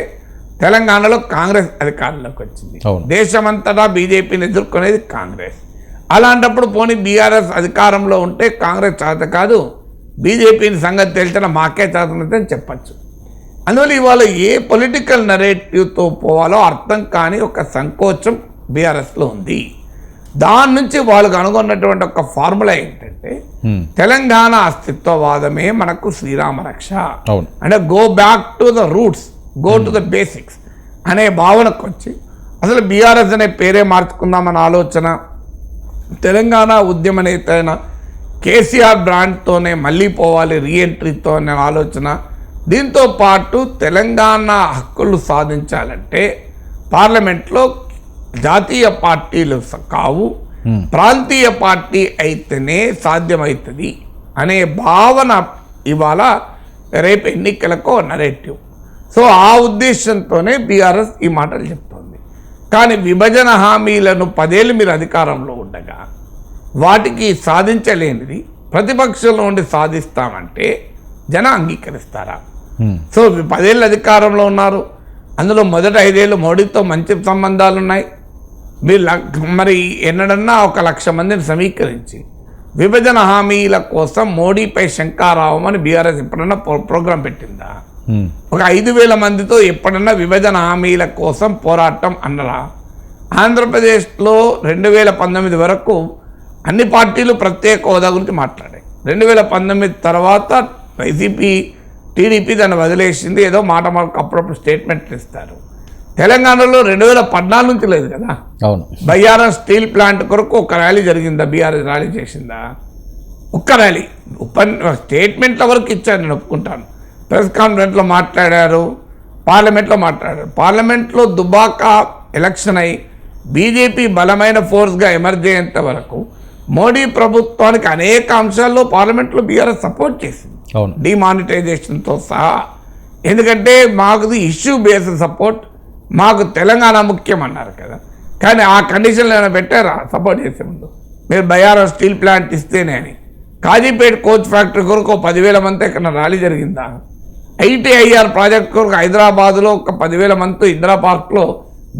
తెలంగాణలో కాంగ్రెస్ అధికారంలోకి వచ్చింది. దేశమంతటా బీజేపీని ఎదుర్కొనేది కాంగ్రెస్. అలాంటప్పుడు పోనీ బీఆర్ఎస్ అధికారంలో ఉంటే కాంగ్రెస్ చేత కాదు, బీజేపీని సంగతి తెలిసిన మాకే చేతనైతే చెప్పచ్చు. అందువల్ల ఇవాళ ఏ పొలిటికల్ నరేటివ్తో పోవాలో అర్థం కాని ఒక సంకోచం బీఆర్ఎస్లో ఉంది. దాని నుంచి వాళ్ళు కనుగొన్నటువంటి ఒక ఫార్ములా ఏంటంటే తెలంగాణ అస్తిత్వవాదమే మనకు శ్రీరామ రక్ష, అంటే go back to the roots, go to the basics అనే భావనకు వచ్చి అసలు బీఆర్ఎస్ అనే పేరే మార్చుకుందామన్న ఆలోచన, తెలంగాణ ఉద్యమ నేత అయిన కేసీఆర్ బ్రాండ్తోనే మళ్ళీ పోవాలి రీఎంట్రీతో అనే ఆలోచన. దీంతో పాటు తెలంగాణ హక్కులు సాధించాలంటే పార్లమెంట్లో జాతీయ పార్టీలు కావు, ప్రాంతీయ పార్టీ అయితేనే సాధ్యమవుతుంది అనే భావన ఇవాళ రేపు ఎన్నికలకు నరేటివ్. సో ఆ ఉద్దేశంతోనే బీఆర్ఎస్ ఈ మాటలు చెప్తోంది. కానీ విభజన హామీలను 10 ఏళ్ళు మీరు అధికారంలో ఉండగా వాటికి సాధించలేనిది ప్రతిపక్షంలో ఉండి సాధిస్తామంటే జనం అంగీకరిస్తారా? సో 10 ఏళ్ళు అధికారంలో ఉన్నారు, అందులో మొదటి 5 ఏళ్ళు మోడీతో మంచి సంబంధాలు ఉన్నాయి. మీరు మరి ఎన్నడన్నా 1 లక్ష మందిని సమీకరించి విభజన హామీల కోసం మోడీపై శంకారావం అని బీఆర్ఎస్ ఎప్పుడన్నా ప్రోగ్రాం పెట్టిందా? ఒక 5,000 మందితో ఎప్పుడన్నా విభజన హామీల కోసం పోరాటం అన్నరా? ఆంధ్రప్రదేశ్లో 2019 వరకు అన్ని పార్టీలు ప్రత్యేక హోదా గురించి మాట్లాడాయి. 2019 తర్వాత వైసీపీ టీడీపీ దాన్ని వదిలేసింది. ఏదో మాట మనకు అప్పుడప్పుడు స్టేట్మెంట్లు ఇస్తారు. తెలంగాణలో 2014 నుంచి లేదు కదా. అవును. బయ్యారం స్టీల్ ప్లాంట్ కొరకు ఒక ర్యాలీ జరిగిందా? బీఆర్ఎస్ ర్యాలీ చేసిందా? ఒక్క ర్యాలీ స్టేట్మెంట్ల వరకు ఇచ్చారు, నేను ఒప్పుకుంటాను. ప్రెస్ కాన్ఫరెన్స్లో మాట్లాడారు, పార్లమెంట్లో మాట్లాడారు. పార్లమెంట్లో దుబాకా ఎలక్షన్ అయి బీజేపీ బలమైన ఫోర్స్గా ఎమర్జ్ అయ్యేంత వరకు మోడీ ప్రభుత్వానికి అనేక అంశాల్లో పార్లమెంట్లో బీఆర్ఎస్ సపోర్ట్ చేసింది, డిమానిటైజేషన్తో సహా. ఎందుకంటే మాకు ఇష్యూ బేస్డ్ సపోర్ట్, మాకు తెలంగాణ ముఖ్యం అన్నారు కదా. కానీ ఆ కండిషన్లు ఏమైనా పెట్టారా సపోర్ట్ చేసే ముందు? మీరు బయ్యారం స్టీల్ ప్లాంట్ ఇస్తేనే అని. కాజీపేట కోచ్ ఫ్యాక్టరీ కొరకు 10,000 మంది ఇక్కడ ర్యాలీ జరిగిందా? ఐటీఐఆర్ ప్రాజెక్ట్ కొరకు హైదరాబాద్లో ఒక 10,000 మందితో ఇందిరా పార్క్లో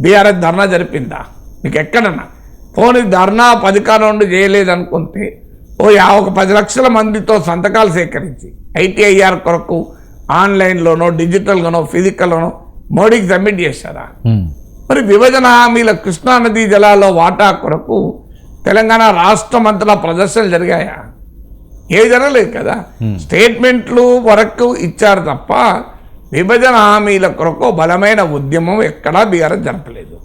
బీఆర్ఎస్ ధర్నా జరిపిందా? మీకు ఎక్కడన్నా పోనీ ధర్నా అధికారం నుండి చేయలేదు అనుకుంటే ఒక 10 లక్షల మందితో సంతకాలు సేకరించి ఐటీఐఆర్ కొరకు ఆన్లైన్లోనో డిజిటల్గానో ఫిజికల్లోనో మోడీకి సబ్మిట్ చేశారా? మరి విభజన హామీల కృష్ణానదీ జలాల్లో వాటా కొరకు తెలంగాణ రాష్ట్రం అంతటా ప్రదర్శనలు జరిగాయా? ఏవి జరగలేదు కదా. స్టేట్మెంట్లు వరకు ఇచ్చారు తప్ప విభజన హామీల కొరకు బలమైన ఉద్యమం ఎక్కడా బీఆర్ఎస్ జరపలేదు.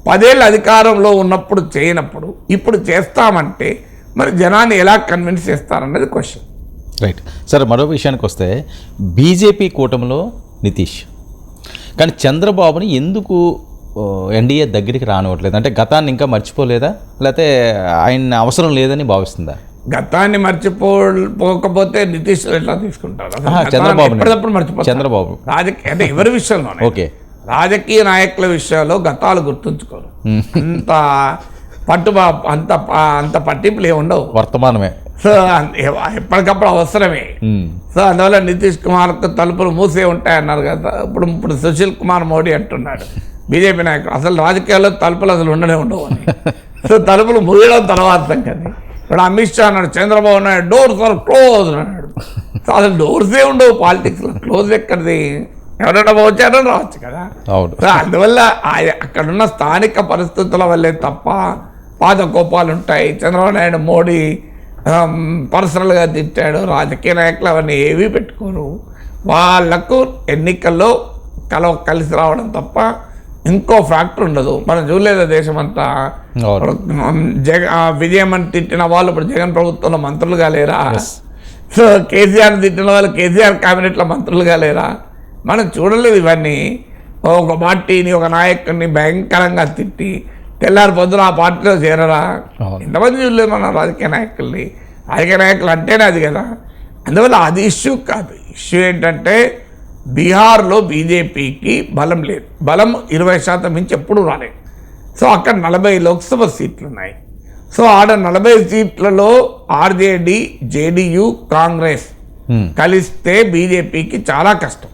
10 ఏళ్ళు అధికారంలో ఉన్నప్పుడు చేయనప్పుడు ఇప్పుడు చేస్తామంటే మరి జనాన్ని ఎలా కన్విన్స్ చేస్తారన్నది క్వశ్చన్. Right sir. మరో విషయానికి వస్తే బీజేపీ కూటమిలో నితీష్, కానీ చంద్రబాబుని ఎందుకు ఎన్డీఏ దగ్గరికి రానివ్వట్లేదు? అంటే గతాన్ని ఇంకా మర్చిపోలేదా, లేకపోతే ఆయన అవసరం లేదని భావిస్తుందా? గతాన్ని మర్చిపోకపోతే నితీష్ ఎట్లా తీసుకుంటారు? చంద్రబాబు మర్చిపోతారు. చంద్రబాబు రాజకీయ అంటే ఎవరి విషయంలో ఓకే, రాజకీయ నాయకుల విషయాల్లో గతాలు గుర్తుంచుకోరు. అంత అంత పట్టింపులు ఏమి ఉండవు, వర్తమానమే. సో ఎప్పటికప్పుడు అవసరమే. సో అందువల్ల నితీష్ కుమార్కు తలుపులు మూసే ఉంటాయన్నారు కదా. ఇప్పుడు సుశీల్ కుమార్ మోడీ అంటున్నాడు, బీజేపీ నాయకుడు, అసలు రాజకీయాల్లో తలుపులు అసలు ఉండనే ఉండవు అని. సో తలుపులు మూయడం తర్వాత కదా. ఇప్పుడు అమిత్ షా అన్నాడు, Chandrababu Naidu doors are close అన్నాడు. సో అసలు డోర్సే ఉండవు పాలిటిక్స్లో, క్లోజ్ ఎక్కడిది? ఎవరైనా వచ్చారో రావచ్చు కదా. సో అందువల్ల అక్కడున్న స్థానిక పరిస్థితుల వల్లే తప్ప పాత కోపాలు ఉంటాయి. చంద్రబాబు నాయుడు మోడీ పర్సనల్గా తిట్టాడు, రాజకీయ నాయకులు అవన్నీ ఏవీ పెట్టుకోరు. వాళ్లకు ఎన్నికల్లో కలిసి రావడం తప్ప ఇంకో ఫ్యాక్టర్ ఉండదు. మనం చూడలేదు దేశమంతా విజయం అని తిట్టిన వాళ్ళు ఇప్పుడు జగన్ ప్రభుత్వంలో మంత్రులుగా లేరా? సో కేసీఆర్ తిట్టిన వాళ్ళు కేసీఆర్ క్యాబినెట్లో మంత్రులుగా లేరా? మనం చూడలేదు ఇవన్నీ. ఒక పార్టీని ఒక నాయకుడిని భయంకరంగా తిట్టి తెల్లారి పొద్దున ఆ పార్టీలో చేరరా? ఎంతమంది చూడలేదు మన రాజకీయ నాయకుల్ని. రాజకీయ నాయకులు అంటేనే అది కదా. అందువల్ల అది ఇష్యూ కాదు. ఇష్యూ ఏంటంటే బీహార్లో బీజేపీకి బలం లేదు. బలం 20% మించి ఎప్పుడు రాలేదు. సో అక్కడ 40 లోక్సభ సీట్లు ఉన్నాయి. సో ఆడ 40 సీట్లలో ఆర్జేడీ, జేడీయూ, కాంగ్రెస్ కలిస్తే బీజేపీకి చాలా కష్టం.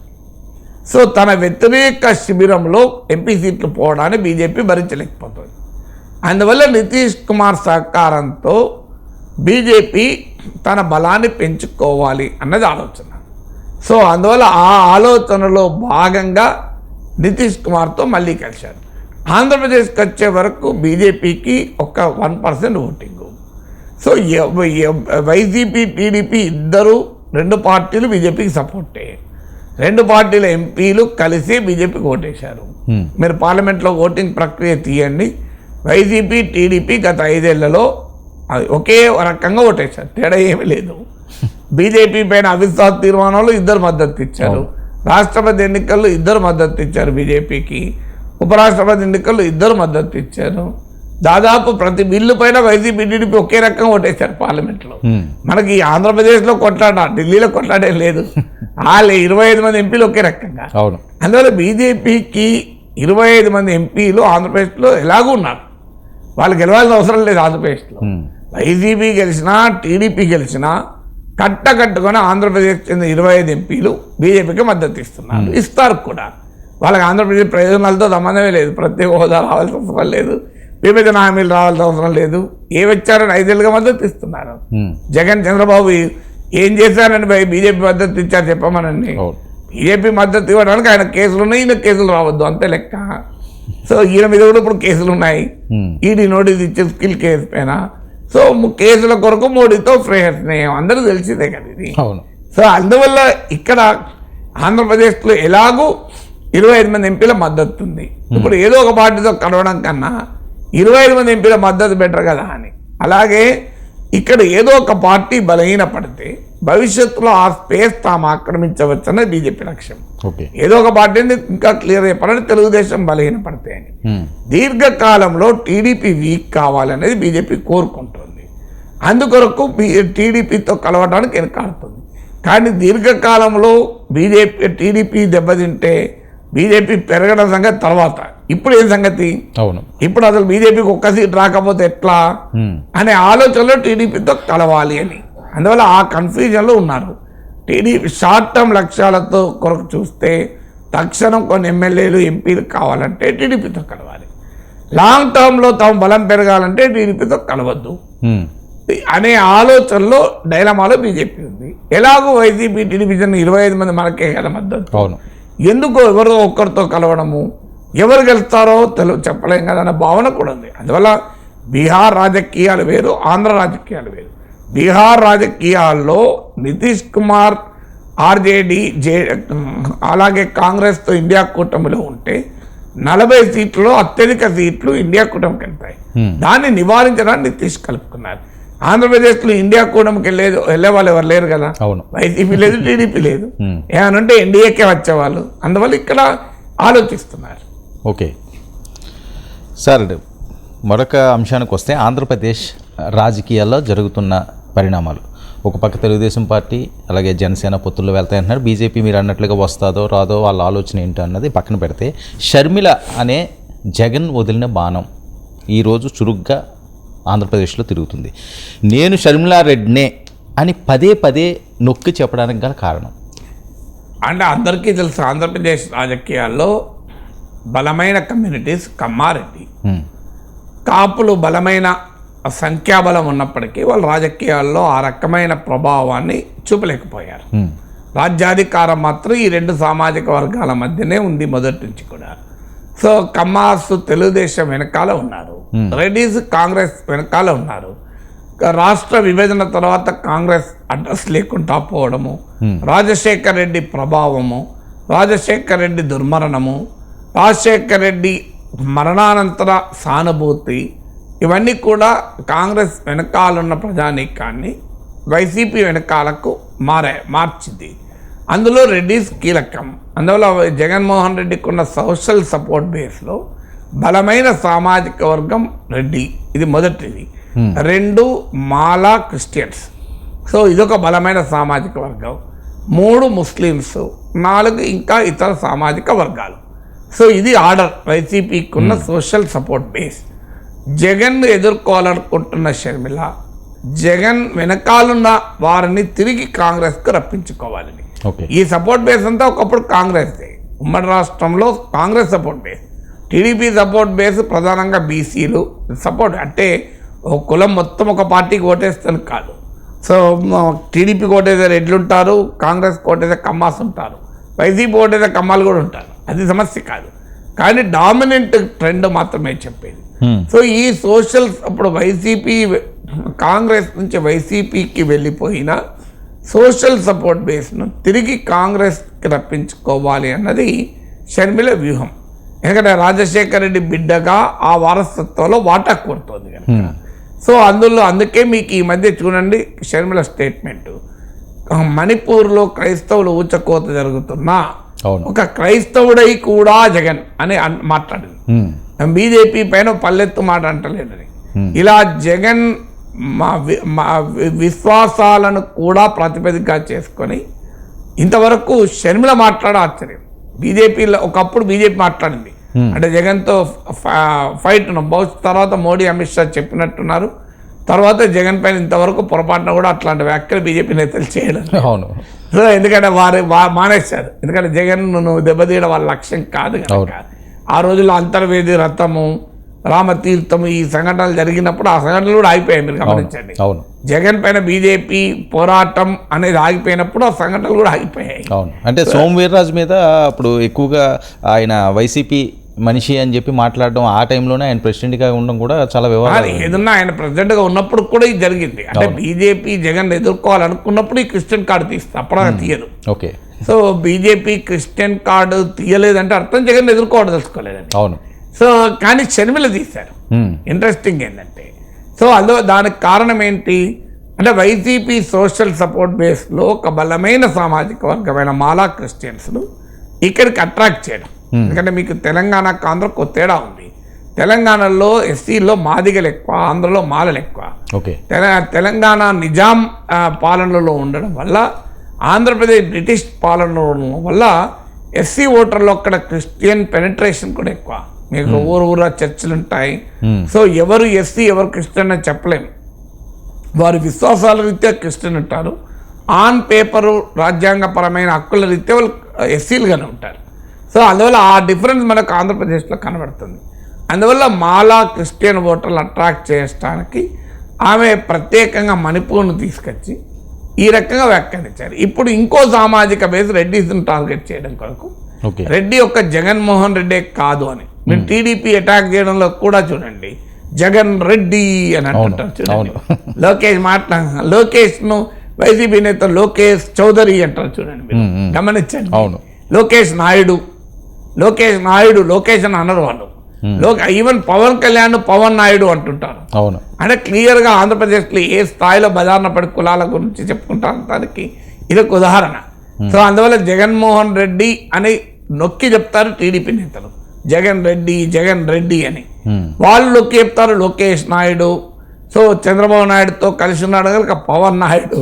సో తన వ్యతిరేక శిబిరంలో ఎంపీ సీట్లు పోవడాన్ని బీజేపీ భరించలేకపోతుంది. అందువల్ల నితీష్ కుమార్ సహకారంతో బీజేపీ తన బలాన్ని పెంచుకోవాలి అన్నది ఆలోచన. సో అందువల్ల ఆ ఆలోచనలో భాగంగా నితీష్ కుమార్తో మళ్ళీ కలిశారు. ఆంధ్రప్రదేశ్కి వచ్చే వరకు బీజేపీకి ఒక 1% ఓటింగు. సో వైసీపీ, టీడీపీ ఇద్దరు 2 పార్టీలు బీజేపీకి సపోర్ట్ అయ్యాయి. 2 పార్టీల ఎంపీలు కలిసి బీజేపీకి ఓటేశారు. మీరు పార్లమెంట్లో ఓటింగ్ ప్రక్రియ తీయండి. వైసీపీ, టీడీపీ గత 5 ఏళ్లలో ఒకే రకంగా ఓటేశారు, తేడా ఏమీ లేదు. బీజేపీ పైన అవిశ్వాస తీర్మానంలో 2 మద్దతు ఇచ్చారు. రాష్ట్రపతి ఎన్నికల్లో 2 మద్దతు ఇచ్చారు బీజేపీకి. ఉపరాష్ట్రపతి ఎన్నికల్లో 2 మద్దతు ఇచ్చారు. దాదాపు ప్రతి బిల్లు పైన వైసీపీ, టీడీపీ ఒకే రకంగా ఓటేశారు పార్లమెంట్లో. మనకి ఆంధ్రప్రదేశ్లో కొట్లాడ, ఢిల్లీలో కొట్లాడే లేదు. వాళ్ళు 25 మంది ఎంపీలు ఒకే రకంగా. అందువల్ల బీజేపీకి 25 మంది ఎంపీలు ఆంధ్రప్రదేశ్లో ఎలాగూ ఉన్నారు. వాళ్ళు గెలవాల్సిన అవసరం లేదు. ఆంధ్రప్రదేశ్లో వైసీపీ గెలిచినా, టీడీపీ గెలిచినా కట్టుకొని ఆంధ్రప్రదేశ్ చెందిన 25 ఎంపీలు బీజేపీకి మద్దతు ఇస్తున్నారు, ఇస్తారు కూడా. వాళ్ళకి ఆంధ్రప్రదేశ్ ప్రయోజనాలతో సంబంధమే లేదు. ప్రత్యేక హోదా రావాల్సిన అవసరం లేదు, విభజన హామీలు రావాల్సిన అవసరం లేదు, ఏ వచ్చారని 5 ఏళ్ళుగా మద్దతు ఇస్తున్నారు. జగన్ చంద్రబాబు ఏం చేశారని బీజేపీ మద్దతు ఇచ్చారు చెప్పమనండి. బీజేపీ మద్దతు ఇవ్వడానికి ఆయన కేసులు ఉన్నాయి, ఈయన కేసులు రావద్దు అంతే లెక్క. సో ఈయన మీద కూడా ఇప్పుడు కేసులు ఉన్నాయి, ఈడీ నోటీస్ ఇచ్చే స్కిల్ కేసు పైన. సో కేసుల కొరకు మోడీతో స్నేహం అందరూ తెలిసిందే కదా ఇది. సో అందువల్ల ఇక్కడ ఆంధ్రప్రదేశ్లో ఎలాగూ 25 మంది ఎంపీల మద్దతు ఉంది. ఇప్పుడు ఏదో ఒక పార్టీతో కలవడం కన్నా 25 మంది ఎంపీల మద్దతు బెటర్ కదా అని. అలాగే ఇక్కడ ఏదో ఒక పార్టీ బలహీనపడితే భవిష్యత్తులో ఆ స్పేస్ తాము ఆక్రమించవచ్చన్నది బీజేపీ లక్ష్యం. ఏదో ఒక పార్టీని ఇంకా క్లియర్ చెప్పాలని తెలుగుదేశం బలహీనపడితే అని. దీర్ఘకాలంలో టీడీపీ వీక్ కావాలనేది బీజేపీ కోరుకుంటుంది. అందుకొరకు టీడీపీతో కలవడానికి వెనకాడుతుంది. కానీ దీర్ఘకాలంలో టీడీపీ దెబ్బతింటే బీజేపీ పెరగడం సంగతి తర్వాత. ఇప్పుడు ఏం సంగతి? ఇప్పుడు అసలు బీజేపీకి ఒక్క సీట్ రాకపోతే ఎట్లా అనే ఆలోచనలో టీడీపీతో కలవాలి అని. అందువల్ల ఆ కన్ఫ్యూజన్లో ఉన్నారు. టీడీపీ షార్ట్ టర్మ్ లక్ష్యాలతో కొరకు చూస్తే తక్షణం కొన్ని ఎమ్మెల్యేలు ఎంపీలు కావాలంటే టీడీపీతో కలవాలి. లాంగ్ టర్మ్లో తాము బలం పెరగాలంటే టీడీపీతో కలవద్దు అనే ఆలోచనలో డైలమాలో బీజేపీ ఉంది. ఎలాగో వైసీపీ టీడీపీ 25 మంది మనకే కదా మద్దతు. ఎందుకో ఎవరో ఒక్కరితో కలవడము, ఎవరు గెలుస్తారో చెప్పలేం కదా అన్న భావన కూడా ఉంది. అందువల్ల బీహార్ రాజకీయాలు వేరు, ఆంధ్ర రాజకీయాలు వేరు. బీహార్ రాజకీయాల్లో నితీష్ కుమార్ ఆర్జేడీ అలాగే కాంగ్రెస్తో ఇండియా కూటమిలో ఉంటే 40 సీట్లలో అత్యధిక సీట్లు ఇండియా కూటమికి వెళ్తాయి. దాన్ని నివారించడానికి నితీష్ కలుపుకున్నారు. ఆంధ్రప్రదేశ్లో ఇండియా కూటమికి వెళ్ళే వాళ్ళు ఎవరు లేరు కదా. వైసీపీ లేదు, టీడీపీ లేదు. ఏమనంటే ఎన్డీఏకే వచ్చేవాళ్ళు. అందువల్ల ఇక్కడ ఆలోచిస్తున్నారు. ఓకే సార్, మరొక అంశానికి వస్తే ఆంధ్రప్రదేశ్ రాజకీయాల్లో జరుగుతున్న పరిణామాలు. ఒక పక్క తెలుగుదేశం పార్టీ అలాగే జనసేన పొత్తుల్లో వెళ్తాయంటున్నారు. బీజేపీ మీరు అన్నట్లుగా వస్తుందో రాదో వాళ్ళ ఆలోచన ఏంటో అన్నది పక్కన పెడితే, షర్మిల అనే జగన్ వదిలిన బాణం ఈరోజు చురుగ్గా ఆంధ్రప్రదేశ్లో తిరుగుతుంది. నేను షర్మిలారెడ్డినే అని పదే పదే నొక్కి చెప్పడానికి గల కారణం అంటే అందరికీ తెలుసు, ఆంధ్రప్రదేశ్ రాజకీయాల్లో బలమైన కమ్యూనిటీస్ కమ్మారెడ్డి, కాపులు బలమైన సంఖ్యాబలం ఉన్నప్పటికీ వాళ్ళు రాజకీయాల్లో ఆ రకమైన ప్రభావాన్ని చూపలేకపోయారు. రాజ్యాధికారం మాత్రం ఈ 2 సామాజిక వర్గాల మధ్యనే ఉంది మొదటి నుంచి కూడా. సో కమ్మాస్ తెలుగుదేశం వెనకాల ఉన్నారు, రెడ్డిస్ కాంగ్రెస్ వెనకాల ఉన్నారు. రాష్ట్ర విభజన తర్వాత కాంగ్రెస్ అడ్రస్ లేకుండా పోవడము, రాజశేఖర్ రెడ్డి ప్రభావము, రాజశేఖర్ రెడ్డి దుర్మరణము, రాజశేఖర్ రెడ్డి మరణానంతర సానుభూతి, ఇవన్నీ కూడా కాంగ్రెస్ వెనకాలన్న ప్రజానీకాన్ని వైసీపీ వెనకాలకు మార్చింది. అందులో రెడ్డిస్ కీలకం. అందువల్ల జగన్మోహన్ రెడ్డికి ఉన్న సోషల్ సపోర్ట్ బేస్లో బలమైన సామాజిక వర్గం రెడ్డి, ఇది మొదటిది. 2 మాలా క్రిస్టియన్స్, సో ఇదొక బలమైన సామాజిక వర్గం. 3 ముస్లిమ్స్, 4 ఇంకా ఇతర సామాజిక వర్గాలు. సో ఇది ఆర్డర్ వైసీపీకి ఉన్న సోషల్ సపోర్ట్ బేస్. జగన్ ఎదుర్కోవాలనుకుంటున్న షర్మిల జగన్ వెనకాలన్న వారిని తిరిగి కాంగ్రెస్కు రప్పించుకోవాలని. ఈ సపోర్ట్ బేస్ అంతా ఒకప్పుడు కాంగ్రెస్దే. ఉమ్మడి రాష్ట్రంలో Congress support base. TDP support base ప్రధానంగా బీసీలు సపోర్ట్. అంటే ఒక కులం మొత్తం ఒక పార్టీకి ఓటేస్తాను కాదు. సో టీడీపీకి ఓటేసే రెడ్లు ఉంటారు, కాంగ్రెస్ ఓటేసే కమ్మాస్ ఉంటారు, వైసీపీ ఓటేసే కమ్మాలు కూడా ఉంటారు. అది సమస్య కాదు. కానీ డామినెంట్ ట్రెండ్ మాత్రమే చెప్పేది. సో ఈ సోషల్ అప్పుడు వైసీపీ కాంగ్రెస్ నుంచి వైసీపీకి వెళ్ళిపోయిన సోషల్ సపోర్ట్ బేస్ను తిరిగి కాంగ్రెస్కి రప్పించుకోవాలి అన్నది షర్మిల వ్యూహం. ఎందుకంటే రాజశేఖర్ రెడ్డి బిడ్డగా ఆ వారసత్వంలో వాటా కోరుతోంది కనుక. సో అందుకే మీకు ఈ మధ్య చూడండి షర్మిల స్టేట్మెంట్, మణిపూర్లో క్రైస్తవులు ఊచకోత జరుగుతున్నా ఒక క్రైస్తవుడై కూడా జగన్ అని మాట్లాడింది. బీజేపీ పైన పల్లెత్తు మాట అంటలేదని. ఇలా జగన్ మా విశ్వాసాలను కూడా ప్రాతిపదికగా చేసుకొని ఇంతవరకు షర్మిల మాట్లాడ ఆశ్చర్యం. బీజేపీలో ఒకప్పుడు బీజేపీ మాట్లాడింది అంటే జగన్తో ఫైట్ తర్వాత మోడీ అమిత్ షా చెప్పినట్టున్నారు. తర్వాత జగన్ పైన ఇంతవరకు పొరపాటున కూడా అట్లాంటి వ్యాఖ్యలు బీజేపీ నేతలు చేయడం. సో ఎందుకంటే వారు మానేశారు. ఎందుకంటే జగన్ నువ్వు దెబ్బతీయడం వాళ్ళ లక్ష్యం కాదు కనుక. ఆ రోజుల్లో అంతర్వేది రథము, రామతీర్థం ఈ సంఘటనలు జరిగినప్పుడు ఆ సంఘటనలు కూడా ఆగిపోయాయి. మీరు గమనించండి. అవును. జగన్ పైన బీజేపీ పోరాటం అనేది ఆగిపోయినప్పుడు ఆ సంఘటనలు కూడా ఆగిపోయాయి. అవును. అంటే సోము వీర్రాజు మీద అప్పుడు ఎక్కువగా ఆయన వైసీపీ మనిషి అని చెప్పి మాట్లాడడం, ఆ టైంలోనే ఆయన ప్రెసిడెంట్గా ఉండడం కూడా చాలా వివాదాలు. ఏదన్నా ఆయన ప్రెసిడెంట్గా ఉన్నప్పుడు కూడా ఇది జరిగింది. అంటే బీజేపీ జగన్ ఎదుర్కోవాలనుకున్నప్పుడు ఈ క్రిస్టియన్ కార్డు తీస్తారు, అప్పుడు తీయదు. Okay. So BJP Christian card తీయలేదంటే అర్థం జగన్ ఎదుర్కోవడం తెలుసుకోలేదండి. అవును. సో కానీ షర్మిల తీశారు. ఇంట్రెస్టింగ్ ఏంటంటే, సో దానికి కారణం ఏంటి అంటే వైసీపీ సోషల్ సపోర్ట్ బేస్లో ఒక బలమైన సామాజిక వర్గమైన మాలా క్రిస్టియన్స్ను ఇక్కడికి అట్రాక్ట్ చేయడం. ఎందుకంటే మీకు తెలంగాణకు ఆంధ్రకు ఒక తేడా ఉంది. తెలంగాణలో ఎస్సీలో మాదిగలు ఎక్కువ, ఆంధ్రలో మాలలు ఎక్కువ. ఓకే. తెలంగాణ నిజాం పాలనలో ఉండడం వల్ల, ఆంధ్రప్రదేశ్ బ్రిటిష్ పాలనలో ఉండడం వల్ల ఎస్సీ ఓటర్లో అక్కడ క్రిస్టియన్ పెనిట్రేషన్ కూడా ఎక్కువ. మీకు ఊరా చర్చిలు ఉంటాయి. సో ఎవరు ఎస్సీ ఎవరు క్రిస్టియన్ అని చెప్పలేము. వారి విశ్వాసాల రీత్యా క్రిస్టియన్ ఉంటారు, ఆన్ పేపరు రాజ్యాంగపరమైన హక్కుల రీత్యా వాళ్ళు ఎస్సీలుగానే ఉంటారు. సో అందువల్ల ఆ డిఫరెన్స్ మనకు ఆంధ్రప్రదేశ్లో కనబడుతుంది. అందువల్ల మాలా క్రిస్టియన్ ఓటర్లు అట్రాక్ట్ చేయడానికి ఆమె ప్రత్యేకంగా మణిపూర్ను తీసుకొచ్చి ఈ రకంగా వ్యాఖ్యానించారు. ఇప్పుడు ఇంకో సామాజిక బేస్ రెడ్డిస్ని టార్గెట్ చేయడం కొరకు, రెడ్డి ఒక జగన్మోహన్ రెడ్డి కాదు అని మీరు టీడీపీ అటాక్ చేయడంలో కూడా చూడండి, జగన్ రెడ్డి అని అంటుంటారు చూడండి. లోకేష్ను వైసీపీ నేత లోకేష్ చౌదరి అంటారు చూడండి, మీరు గమనించండి. లోకేష్ నాయుడు లోకేష్ అని అనరు వాళ్ళు. ఈవెన్ పవన్ కళ్యాణ్ పవన్ నాయుడు అంటుంటారు. అంటే క్లియర్గా ఆంధ్రప్రదేశ్లో ఏ స్థాయిలో బజార్న పడి కులాల గురించి చెప్పుకుంటారు దానికి ఇదొక ఉదాహరణ. సో అందువల్ల జగన్మోహన్ రెడ్డి అని నొక్కి చెప్తారు టీడీపీ నేతలు, జగన్ రెడ్డి అని. వాళ్ళు నొక్కి చెప్తారు లోకేష్ నాయుడు. సో చంద్రబాబు నాయుడుతో కలిసి ఉన్నాడు కనుక పవన్ నాయుడు.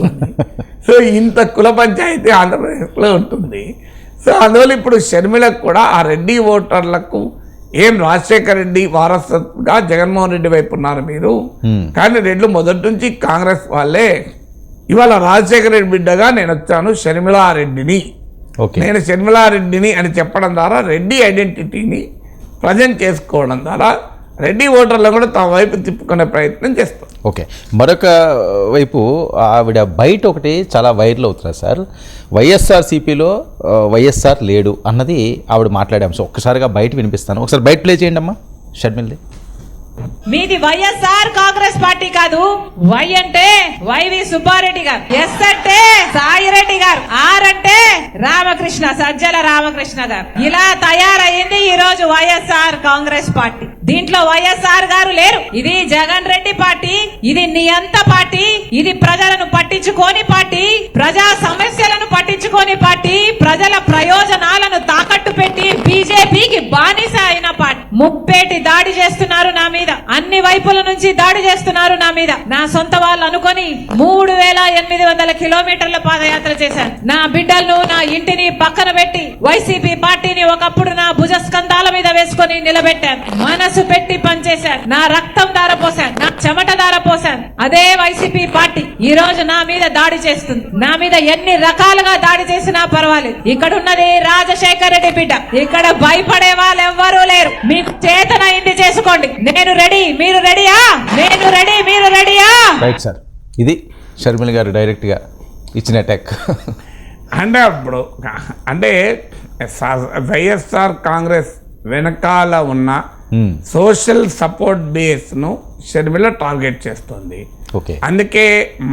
సో ఇంత కుల పంచాయతీ ఆంధ్రప్రదేశ్లో ఉంటుంది. సో అందువల్ల ఇప్పుడు షర్మిలకు కూడా ఆ రెడ్డి ఓటర్లకు ఏం రాజశేఖర రెడ్డి వారసుగా జగన్మోహన్ రెడ్డి వైపు ఉన్నారు మీరు, కానీ రెడ్లు మొదటి నుంచి కాంగ్రెస్ వాళ్ళే. ఇవాళ రాజశేఖర రెడ్డి బిడ్డగా నేను వచ్చాను షర్మిలారెడ్డిని, నేను షర్మిలారెడ్డిని అని చెప్పడం ద్వారా రెడ్డి ఐడెంటిటీని ప్రజెంట్ చేసుకోవడం ద్వారా రెడ్డి ఓటర్లను కూడా తమ వైపు తిప్పుకునే ప్రయత్నం చేస్తాం. ఓకే. మరొక వైపు ఆవిడ బయట ఒకటి చాలా వైరల్ అవుతుంది సార్, వైఎస్ఆర్సీపీలో వైఎస్ఆర్ లేడు అన్నది ఆవిడ మాట్లాడే అంశం. ఒక్కసారిగా బయట వినిపిస్తాను, ఒకసారి బయట ప్లే చేయండి అమ్మా షర్మిల్ది. మీది వైఎస్ఆర్ కాంగ్రెస్ పార్టీ కాదు. వై అంటే వైవి సుబ్బారెడ్డి గారు, ఎస్ అంటే సాయిరెడ్డి గారు, ఆర్ అంటే రామకృష్ణ సజ్జల రామకృష్ణ గారు. ఇలా తయారయ్యింది ఈ రోజు వైఎస్ఆర్ కాంగ్రెస్ పార్టీ. దీంట్లో వైఎస్ఆర్ గారు లేరు. ఇది జగన్ రెడ్డి పార్టీ, ఇది నియంత పార్టీ, ఇది ప్రజలను పట్టించుకోని పార్టీ, ప్రజా సమస్యలను పట్టించుకోని పార్టీ, ప్రజల ప్రయోజనాలను తాకట్టు పెట్టి బీజేపీకి బానిస అయిన పార్టీ. ముప్పేటి దాడి చేస్తున్నారు నా మీద, అన్ని వైపుల నుంచి దాడి చేస్తున్నారు నా మీద. నా సొంత వాళ్ళు అనుకొని 3800 కిలోమీటర్ల పాదయాత్ర చేశాను. నా బిడ్డలను నా ఇంటిని పక్కన పెట్టి వైసీపీ పార్టీని ఒకప్పుడు నా భుజస్కంధాల మీద వేసుకొని నిలబెట్టాను. మనసు పెట్టి పనిచేశాను, నా రక్తం దారపోసాను, నా చెమట దారపోసాను. అదే వైసీపీ పార్టీ ఈ రోజు నా మీద దాడి చేస్తుంది. నా మీద ఎన్ని రకాలుగా దాడి చేసినా పర్వాలేదు. ఇక్కడ ఉన్నది రాజశేఖర రెడ్డి బిడ్డ, ఇక్కడ భయపడే వాళ్ళు ఎవ్వరూ లేరు. మీకు చేతనైంది చేసుకోండి. నేను రెడీ, మీరు రెడీయా? నేను రెడీ, మీరు రెడీయా? రైట్ సార్, ఇది షర్మిల గారు డైరెక్ట్ గా ఇచ్చిన అటాక్. అంటే అప్పుడు అంటే వైఎస్ఆర్ కాంగ్రెస్ వెనకాల ఉన్న సోషల్ సపోర్ట్ బేస్ ను షర్మిల టార్గెట్ చేస్తుంది. అందుకే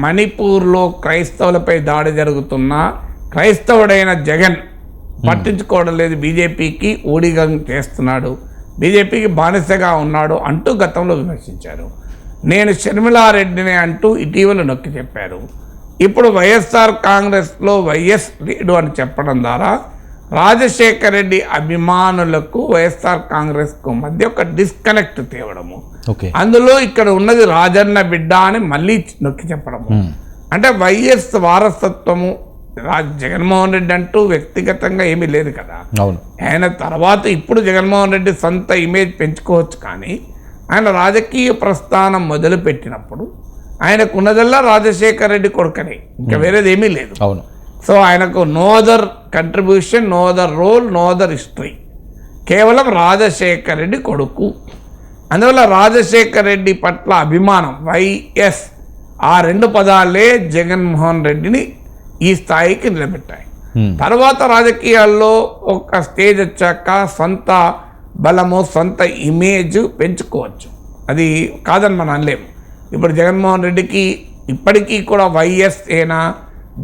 మణిపూర్లో క్రైస్తవులపై దాడి జరుగుతున్నా క్రైస్తవుడైన జగన్ పట్టించుకోవడం లేదు, బీజేపీకి ఊడిగం చేస్తున్నాడు, బీజేపీకి బానిసగా ఉన్నాడు అంటూ గతంలో విమర్శించారు. నేను షర్మిలారెడ్డిని అంటూ ఇటీవల నొక్కి చెప్పారు. ఇప్పుడు వైఎస్ఆర్ కాంగ్రెస్లో వైఎస్ లేడు అని చెప్పడం ద్వారా రాజశేఖర రెడ్డి అభిమానులకు వైఎస్ఆర్ కాంగ్రెస్కు మధ్య ఒక డిస్కనెక్ట్ తేవడము, అందులో ఇక్కడ ఉన్నది రాజన్న బిడ్డ అని మళ్ళీ నొక్కి చెప్పడము. అంటే వైఎస్ వారసత్వము జగన్మోహన్ రెడ్డి అంటూ వ్యక్తిగతంగా ఏమీ లేదు కదా. ఆయన తర్వాత ఇప్పుడు జగన్మోహన్ రెడ్డి సొంత ఇమేజ్ పెంచుకోవచ్చు, కానీ ఆయన రాజకీయ ప్రస్థానం మొదలు పెట్టినప్పుడు ఆయనకు ఉన్నదల్లా రాజశేఖర రెడ్డి కొడుకనే, ఇంకా వేరేది ఏమీ లేదు. సో ఆయనకు no other contribution, no other role, no other history, కేవలం రాజశేఖర రెడ్డి కొడుకు. అందువల్ల రాజశేఖర్ రెడ్డి పట్ల అభిమానం వైఎస్ ఆ 2 పదాలే జగన్మోహన్ రెడ్డిని ఈ స్థాయికి నిలబెట్టాయి. తర్వాత రాజకీయాల్లో ఒక స్టేజ్ వచ్చాక సొంత బలము సొంత ఇమేజ్ పెంచుకోవచ్చు, అది కాదని మనం అనలేము. ఇప్పుడు జగన్మోహన్ రెడ్డికి ఇప్పటికీ కూడా వైఎస్ ఏనా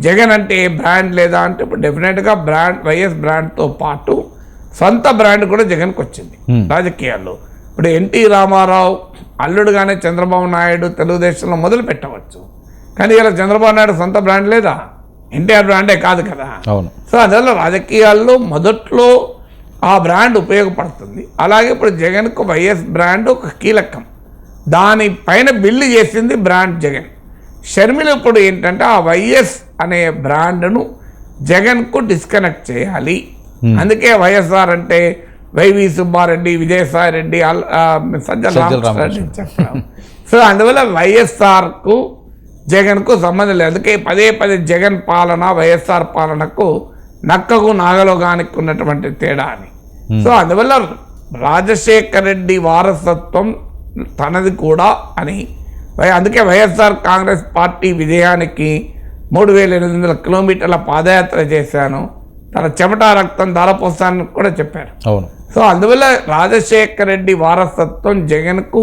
జగన్ అంటే బ్రాండ్ లేదా అంటే ఇప్పుడు డెఫినెట్గా బ్రాండ్ వైఎస్ బ్రాండ్తో పాటు సొంత బ్రాండ్ కూడా జగన్కి వచ్చింది రాజకీయాల్లో. ఇప్పుడు ఎన్టీ రామారావు అల్లుడుగానే చంద్రబాబు నాయుడు తెలుగుదేశంలో మొదలు పెట్టవచ్చు, కానీ ఇలా చంద్రబాబు నాయుడు సొంత బ్రాండ్ లేదా, ఎన్టీఆర్ బ్రాండే కాదు కదా. అవును. సో అందువల్ల రాజకీయాల్లో మొదట్లో ఆ బ్రాండ్ ఉపయోగపడుతుంది. అలాగే ఇప్పుడు జగన్కు వైఎస్ బ్రాండ్ ఒక కీలకం, దానిపైన బిల్డ్ చేసింది బ్రాండ్ జగన్. షర్మిల ఇప్పుడు ఏంటంటే ఆ వైఎస్ అనే బ్రాండ్ను జగన్కు డిస్కనెక్ట్ చేయాలి. అందుకే వైఎస్ఆర్ అంటే వైవి సుబ్బారెడ్డి, విజయసాయి రెడ్డి, సజ్జల రామకృష్ణారెడ్డి చెప్పడం. సో అందువల్ల వైఎస్ఆర్కు జగన్కు సంబంధం లేదు. అందుకే పదే జగన్ పాలన వైఎస్ఆర్ పాలనకు నక్కకు నాగలోగానికి ఉన్నటువంటి తేడా అని. సో అందువల్ల రాజశేఖర్ రెడ్డి వారసత్వం తనది కూడా అని, అందుకే వైఎస్ఆర్ కాంగ్రెస్ పార్టీ విజయానికి 3800 కిలోమీటర్ల పాదయాత్ర చేశాను, తన చెమట రక్తం ధారపోస్తానని కూడా చెప్పారు. అవును. సో అందువల్ల రాజశేఖర్ రెడ్డి వారసత్వం జగన్కు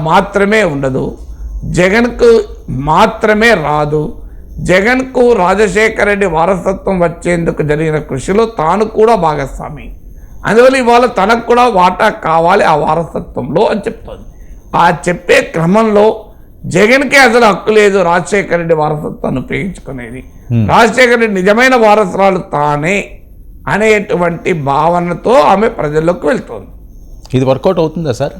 మాత్రమే ఉండదు, జగన్కు మాత్రమే రాదు. జగన్కు రాజశేఖర్ రెడ్డి వారసత్వం వచ్చేందుకు జరిగిన కృషిలో తాను కూడా భాగస్వామి. అందువల్ల ఇవాళ తనకు కూడా వాటా కావాలి ఆ వారసత్వంలో అని చెప్తుంది. ఆ చెప్పే క్రమంలో జగన్కే అసలు హక్కు లేదు రాజశేఖర రెడ్డి వారసత్వాన్ని ఉపయోగించుకునేది. రాజశేఖర రెడ్డి నిజమైన వారసురాలు తానే అనేటువంటి భావనతో ఆమె ప్రజల్లోకి వెళ్తుంది. ఇది వర్కౌట్ అవుతుందా సార్?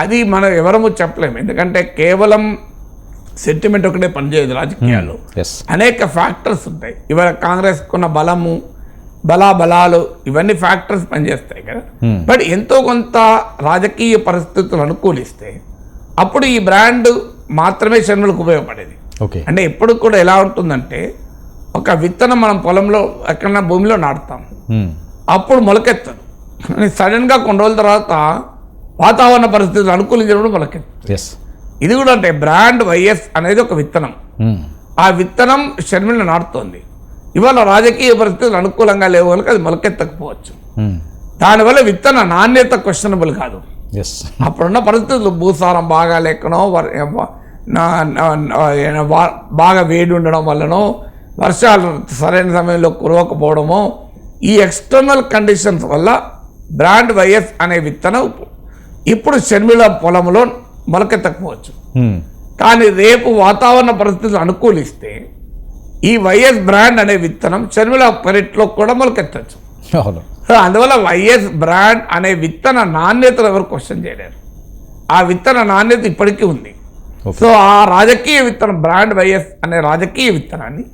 అది మనం ఎవరము చెప్పలేము, ఎందుకంటే కేవలం సెంటిమెంట్ ఒకటే పనిచేయదు రాజకీయాల్లో. అనేక ఫ్యాక్టర్స్ ఉంటాయి. ఇవాళ కాంగ్రెస్కున్న బలము బలాలు ఇవన్నీ ఫ్యాక్టర్స్ పనిచేస్తాయి కదా. బట్ ఎంతో కొంత రాజకీయ పరిస్థితులు అనుకూలిస్తే అప్పుడు ఈ బ్రాండ్ మాత్రమే షర్మిలకు ఉపయోగపడేది. అంటే ఎప్పుడు కూడా ఎలా ఉంటుందంటే ఒక విత్తనం మనం పొలంలో ఎక్కడన్నా భూమిలో నాటుతాం, అప్పుడు మొలకెత్తదు. సడన్గా కొన్ని రోజుల తర్వాత వాతావరణ పరిస్థితులు అనుకూలించినప్పుడు మొలకెత్తు. ఇది కూడా అంటే బ్రాండ్ వైఎస్ అనేది ఒక విత్తనం, ఆ విత్తనం షర్మిల నాటుతోంది. ఇవాళ రాజకీయ పరిస్థితులు అనుకూలంగా లేవు కనుక అది మొలకెత్తకపోవచ్చు. దానివల్ల విత్తన నాణ్యత క్వశ్చనబుల్ కాదు. అప్పుడున్న పరిస్థితులు భూసారం బాగా లేకనో బాగా వేడి ఉండడం వల్లనో వర్షాలు సరైన సమయంలో కురవకపోవడమో ఈ ఎక్స్టర్నల్ కండిషన్స్ వల్ల బ్రాండ్ వైఎస్ అనే విత్తనం ఇప్పుడు షర్మిల పొలంలో మొలకెత్తకపోవచ్చు. కానీ రేపు వాతావరణ పరిస్థితులు అనుకూలిస్తే ఈ వైఎస్ బ్రాండ్ అనే విత్తనం షర్మిల పెరట్లో కూడా మొలకెత్తచ్చు. అందువల్ల వైఎస్ బ్రాండ్ అనే విత్తన నాణ్యతను ఎవరు క్వశ్చన్ చేయలేరు. ఆ విత్తన నాణ్యత ఇప్పటికీ ఉంది. సో ఆ రాజకీయ విత్తనం బ్రాండ్ వైఎస్ అనే రాజకీయ విత్తనాన్ని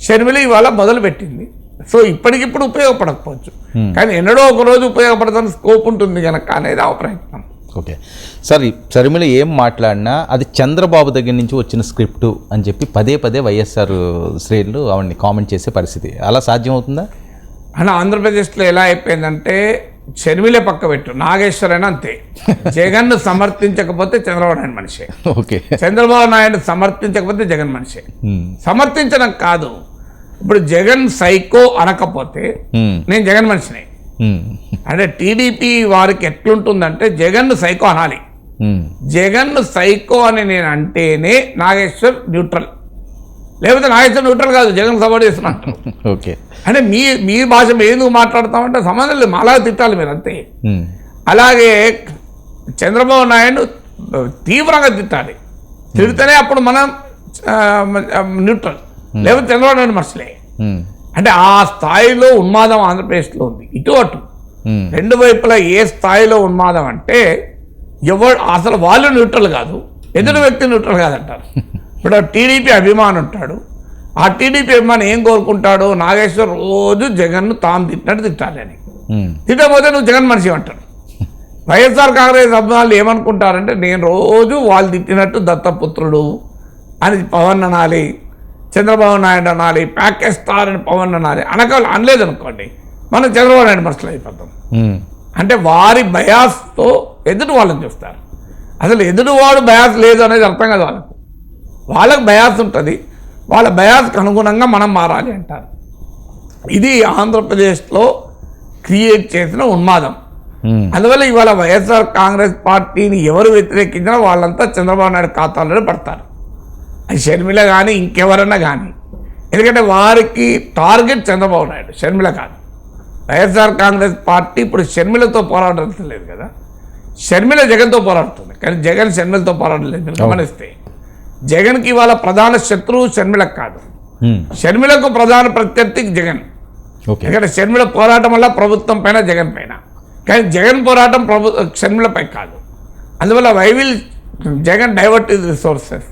షర్మిల ఇవాళ మొదలుపెట్టింది. సో ఇప్పటికిప్పుడు ఉపయోగపడకపోవచ్చు, కానీ ఎన్నడో ఒక రోజు ఉపయోగపడతానికి స్కోప్ ఉంటుంది కనుక అనేది ఆ ప్రయత్నం. ఓకే సార్, షర్మిల ఏం మాట్లాడినా అది చంద్రబాబు దగ్గర నుంచి వచ్చిన స్క్రిప్టు అని చెప్పి పదే వైఎస్ఆర్ శ్రేణులు ఆవిడ్ని కామెంట్ చేసే పరిస్థితి, అలా సాధ్యమవుతుందా? అలా ఆంధ్రప్రదేశ్లో ఎలా అయిపోయిందంటే షర్మిలే పక్క పెట్టు, నాగేశ్వరైనా అంతే. జగన్ను సమర్థించకపోతే చంద్రబాబు నాయుడు మనిషే, చంద్రబాబు నాయుడు సమర్థించకపోతే జగన్ మనిషే. సమర్థించడం కాదు, ఇప్పుడు జగన్ సైకో అనకపోతే నేను జగన్ మనిషినే. అంటే టీడీపీ వారికి ఎట్లుంటుందంటే జగన్ సైకో అనాలి. జగన్ సైకో అని నేను అంటేనే నాగేశ్వర్ న్యూట్రల్, లేకపోతే నాగేశ్వర్ న్యూట్రల్ కాదు, జగన్ సపోర్ట్ చేస్తున్నట్టు. ఓకే, అంటే మీ భాష ఎందుకు మాట్లాడతామంటే సంబంధం లేదు, అలాగే తిట్టాలి మీరు అంతే. అలాగే చంద్రబాబు నాయుడు తీవ్రంగా తిట్టాలి, తిడితేనే అప్పుడు మనం న్యూట్రల్, లేకపోతే చంద్రబాబు నాయుడు మనుషులే. అంటే ఆ స్థాయిలో ఉన్మాదం ఆంధ్రప్రదేశ్లో ఉంది. ఇటు అటు రెండు వైపులా ఏ స్థాయిలో ఉన్మాదం అంటే ఎవరు అసలు వాళ్ళు న్యూట్రల్ కాదు, ఎదుటి వ్యక్తి న్యూట్రల్ కాదంటారు. ఇప్పుడు టీడీపీ అభిమాని ఉంటాడు, ఆ టీడీపీ అభిమాని ఏం కోరుకుంటాడు, నాగేశ్వర్ రోజు జగన్ను తాము తిట్టినట్టు తిట్టాలి అని. తిట్టకపోతే నువ్వు జగన్ మనిషి అంటాడు. వైఎస్ఆర్ కాంగ్రెస్ అభిమానులు ఏమనుకుంటారంటే నేను రోజు వాళ్ళు తిట్టినట్టు దత్తపుత్రుడు అని పవన్ అనాలి, చంద్రబాబు నాయుడు అనాలి, ప్యాకేజ్ స్టార్ అని పవన్ అనాలి. అనలేదు అనుకోండి, మనం చంద్రబాబు నాయుడు మనుషులు అయిపోతాం. అంటే వారి బయాస్తో ఎదుటి వాళ్ళని చూస్తారు. అసలు ఎదుటివాడు బయాస్ లేదు అనేది అర్థం కాదు వాళ్ళకు బయాస్ ఉంటుంది, వాళ్ళ బయాస్కి అనుగుణంగా మనం మారాలి అంటారు. ఇది ఆంధ్రప్రదేశ్లో క్రియేట్ చేసిన ఉన్మాదం. అందువల్ల ఇవాళ వైఎస్ఆర్ కాంగ్రెస్ పార్టీని ఎవరు వ్యతిరేకించినా వాళ్ళంతా చంద్రబాబు నాయుడు ఖాతాలో పడతారు. అది షర్మిల కానీ ఇంకెవరన్నా కానీ, ఎందుకంటే వారికి టార్గెట్ చంద్రబాబు నాయుడు, షర్మిల కాదు. వైఎస్ఆర్ కాంగ్రెస్ పార్టీ ఇప్పుడు షర్మిలతో పోరాడలేదు కదా, షర్మిల జగన్తో పోరాడుతుంది, కానీ జగన్ షర్మిలతో పోరాడలేదు. మీరు గమనిస్తే జగన్కి ఇవాళ ప్రధాన శత్రువు షర్మిలకు కాదు, షర్మిలకు ప్రధాన ప్రత్యర్థి జగన్. ఎందుకంటే షర్మిల పోరాటం వల్ల ప్రభుత్వం పైన జగన్ పైన, కానీ జగన్ పోరాటం షర్మిలపై కాదు. అందువల్ల will Jagan divert his resources.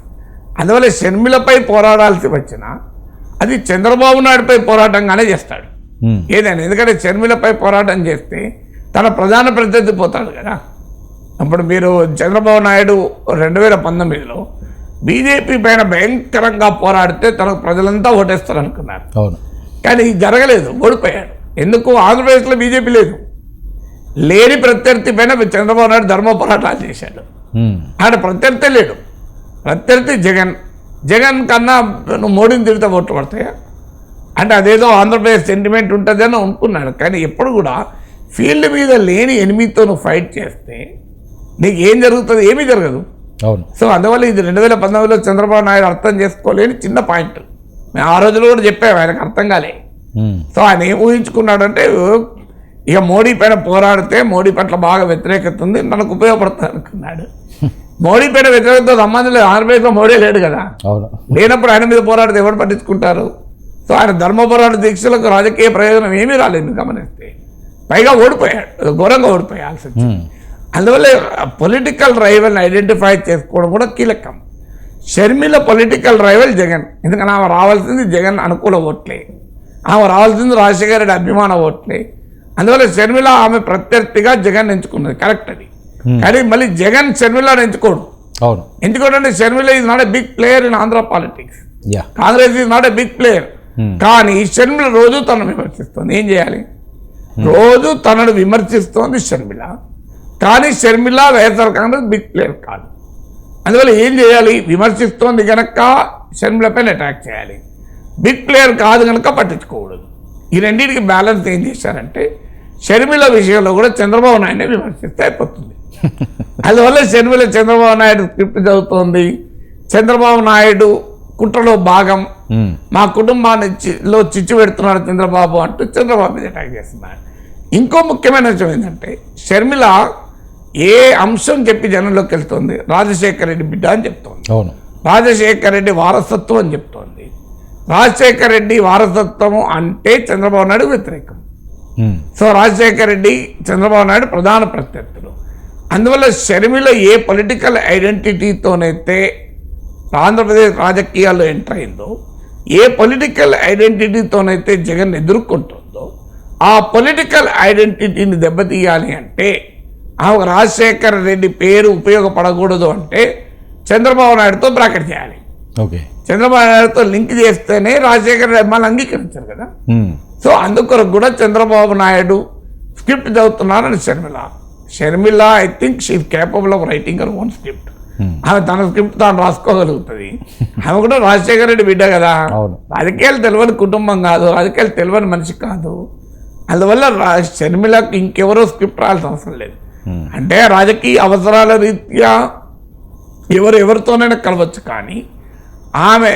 అందువల్ల షర్మిలపై పోరాడాల్సి వచ్చినా అది చంద్రబాబు నాయుడుపై పోరాటంగానే చేస్తాడు ఏదైనా. ఎందుకంటే షర్మిలపై పోరాటం చేస్తే తన ప్రధాన ప్రత్యర్థి పోతాడు కదా. అప్పుడు మీరు చంద్రబాబు నాయుడు 2019లో బీజేపీ పైన భయంకరంగా పోరాడితే తనకు ప్రజలంతా ఓటేస్తారు అనుకున్నారు. అవును, కానీ జరగలేదు, ఓడిపోయాడు. ఎందుకు? ఆంధ్రప్రదేశ్లో బీజేపీ లేదు, లేని ప్రత్యర్థి పైన చంద్రబాబు నాయుడు ధర్మ పోరాటాలు చేశాడు. ఆడ ప్రత్యర్థి లేడు, ప్రత్యర్థి జగన్. జగన్ కన్నా నువ్వు మోడీని తిరిగితే ఓట్లు పడతాయా అంటే అదేదో ఆంధ్రప్రదేశ్ సెంటిమెంట్ ఉంటుంది అని అనుకున్నాడు. కానీ ఎప్పుడు కూడా ఫీల్డ్ మీద లేని ఎనిమిదితో నువ్వు ఫైట్ చేస్తే నీకు ఏం జరుగుతుంది? ఏమీ జరగదు. అవును. సో అందువల్ల ఇది 2019లో చంద్రబాబు నాయుడు అర్థం చేసుకోలేని చిన్న పాయింట్. మేము ఆ రోజులో కూడా చెప్పాము, ఆయనకు అర్థం కాలే. సో ఆయన ఏం ఊహించుకున్నాడంటే ఇక మోడీ పైన పోరాడితే మోడీ పట్ల బాగా వ్యతిరేకత ఉంది, మనకు ఉపయోగపడుతుంది అనుకున్నాడు. మోడీ పైన వ్యతిరేకతతో సంబంధం లేదు, ఆంధ్రప్రదేశ్లో మోడీ లేడు కదా. లేనప్పుడు ఆయన మీద పోరాడితే ఎవరు పట్టించుకుంటారు? సో ఆయన ధర్మ పోరాట దీక్షలకు రాజకీయ ప్రయోజనం ఏమీ రాలేదు గమనిస్తే. పైగా ఓడిపోయాడు, ఘోరంగా ఓడిపోయాల్సి వచ్చింది. అందువల్ల పొలిటికల్ రైవల్ని ఐడెంటిఫై చేసుకోవడం కూడా కీలకం. షర్మిల పొలిటికల్ రైవల్ జగన్, ఎందుకంటే ఆమె రావాల్సింది జగన్ అనుకూల ఓట్లే, ఆమె రావాల్సింది రాజశేఖర రెడ్డి అభిమాన ఓట్లే. అందువల్ల షర్మిల ఆమె ప్రత్యర్థిగా జగన్ ఎంచుకున్నది, కరెక్ట్ అది. కానీ మళ్ళీ జగన్ షర్మిలను ఎంచుకోడు. అవును, ఎందుకంటే Sharmila is not a big player in Andhra politics, yeah, Congress is not a big player. కానీ షర్మిల రోజు తనను విమర్శిస్తోంది. ఏం చేయాలి? రోజు తనను విమర్శిస్తోంది షర్మిల. కానీ షర్మిల వైఎస్ఆర్ కాంగ్రెస్ బిగ్ ప్లేయర్ కాదు. అందువల్ల ఏం చేయాలి? విమర్శిస్తోంది కనుక షర్మిలపైన అటాక్ చేయాలి, బిగ్ ప్లేయర్ కాదు కనుక పట్టించుకోకూడదు. ఈ రెండింటికి బ్యాలెన్స్ ఏం చేశారంటే షర్మిల విషయంలో కూడా చంద్రబాబు నాయుడిని విమర్శిస్తే అయిపోతుంది. అందువల్ల షర్మిల చంద్రబాబు నాయుడు స్క్రిప్ట్ చదువుతోంది, చంద్రబాబు నాయుడు కుట్రలో భాగం, మా కుటుంబాన్ని చిచ్చు పెడుతున్నాడు చంద్రబాబు అంటూ చంద్రబాబు మీద అటాక్ చేస్తున్నాడు. ఇంకో ముఖ్యమైన విషయం ఏంటంటే షర్మిల ఏ అంశం చెప్పి జనంలోకి వెళ్తుంది? రాజశేఖర రెడ్డి బిడ్డ అని చెప్తోంది, రాజశేఖర రెడ్డి వారసత్వం అని చెప్తోంది. రాజశేఖర రెడ్డి వారసత్వం అంటే చంద్రబాబు నాయుడు వ్యతిరేకం. సో రాజశేఖర రెడ్డి చంద్రబాబు నాయుడు ప్రధాన ప్రత్యర్థులు. అందువల్ల షర్మిల ఏ పొలిటికల్ ఐడెంటిటీతోనైతే ఆంధ్రప్రదేశ్ రాజకీయాల్లో ఎంటర్ అయిందో, ఏ పొలిటికల్ ఐడెంటిటీతోనైతే జగన్ ఎదుర్కొంటుందో, ఆ పొలిటికల్ ఐడెంటిటీని దెబ్బతీయాలి అంటే ఆమె రాజశేఖర రెడ్డి పేరు ఉపయోగపడకూడదు అంటే చంద్రబాబు నాయుడుతో బ్రాకెట్ చేయాలి. ఓకే, చంద్రబాబు నాయుడుతో లింక్ చేస్తేనే రాజశేఖర రెడ్డి అమ్మాయిని అంగీకరించారు కదా. సో అందుకొరకు కూడా చంద్రబాబు నాయుడు స్క్రిప్ట్ చదువుతున్నారని Sharmila I think she is capable of writing her own script. ఆమె తన స్క్రిప్ట్ తాను రాసుకోగలుగుతుంది. ఆమె కూడా రాజశేఖర రెడ్డి బిడ్డ కదా, రాజకీయాలు తెలియని కుటుంబం కాదు, రాజకీయాలు తెలియని మనిషి కాదు. అందువల్ల షర్మిలకు ఇంకెవరో స్క్రిప్ట్ రాయాల్సిన అవసరం లేదు. అంటే రాజకీయ అవసరాల రీత్యా ఎవరితోనైనా కలవచ్చు, కానీ ఆమె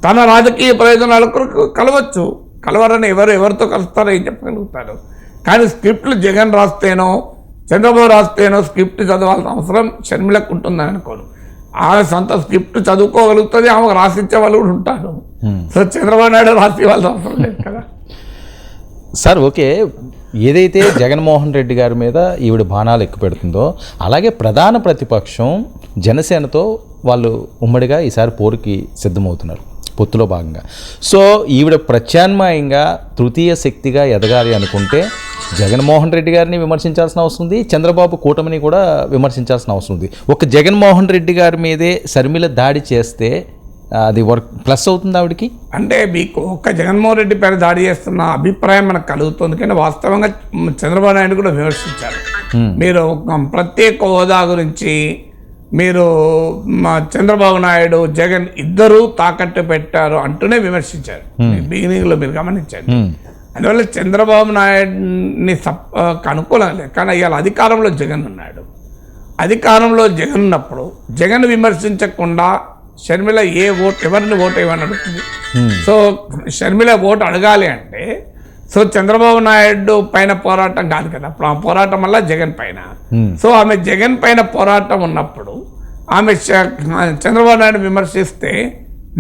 తన రాజకీయ ప్రయోజనాల కొరకు కలవచ్చు. కలవరని ఎవరితో కలుస్తారో ఏం చెప్పగలుగుతారు. కానీ స్క్రిప్ట్లు జగన్ రాస్తేనో చంద్రబాబు రాస్తేనో స్క్రిప్ట్ చదవాల్సిన అవసరం షర్మిలకు ఉంటుందని అనుకోను. ఆమె సొంత స్క్రిప్ట్ చదువుకోగలుగుతుంది, ఆమెకు రాసిచ్చే వాళ్ళు కూడా ఉంటారు. సో చంద్రబాబు నాయుడు రాసి ఇవ్వాల్సిన అవసరం లేదు కదా. సార్ ఓకే, ఏదైతే జగన్మోహన్ రెడ్డి గారి మీద ఈవిడ బాణాలు ఎక్కుపెడుతుందో, అలాగే ప్రధాన ప్రతిపక్షం జనసేనతో వాళ్ళు ఉమ్మడిగా ఈసారి పోరుకి సిద్ధమవుతున్నారు పొత్తులో భాగంగా. సో ఈవిడ ప్రత్యామ్నాయంగా తృతీయ శక్తిగా ఎదగాలి అనుకుంటే జగన్మోహన్ రెడ్డి గారిని విమర్శించాల్సిన అవసరం ఉంది, చంద్రబాబు కూటమిని కూడా విమర్శించాల్సిన అవసరం ఉంది. ఒక జగన్మోహన్ రెడ్డి గారి మీదే షర్మిల దాడి చేస్తే అది వర్క్ ప్లస్ అవుతుంది ఆవిడకి? అంటే మీకు ఒక్క జగన్మోహన్ రెడ్డి పైన దాడి చేస్తున్న అభిప్రాయం మనకు కలుగుతుంది, కానీ వాస్తవంగా చంద్రబాబు నాయుడు కూడా విమర్శించారు. మీరు ఒక ప్రత్యేక హోదా గురించి మీరు చంద్రబాబు నాయుడు జగన్ ఇద్దరూ తాకట్టు పెట్టారు అంటూనే విమర్శించారు. బిగినింగ్లో మీరు గమనించండి. అందువల్ల చంద్రబాబు నాయుడిని అనుకూలం లేదు, కానీ ఇవాళ అధికారంలో జగన్ ఉన్నాడు. అధికారంలో జగన్ ఉన్నప్పుడు జగన్ విమర్శించకుండా షర్మిల ఎవరిని ఓటు ఇవ్వని అడుగుతుంది. సో షర్మిల ఓటు అడగాలి అంటే సో చంద్రబాబు నాయుడు పైన పోరాటం కాదు కదా, అప్పుడు ఆ పోరాటం వల్ల జగన్ పైన. సో ఆమె జగన్ పైన పోరాటం ఉన్నప్పుడు ఆమె చంద్రబాబు నాయుడు విమర్శిస్తే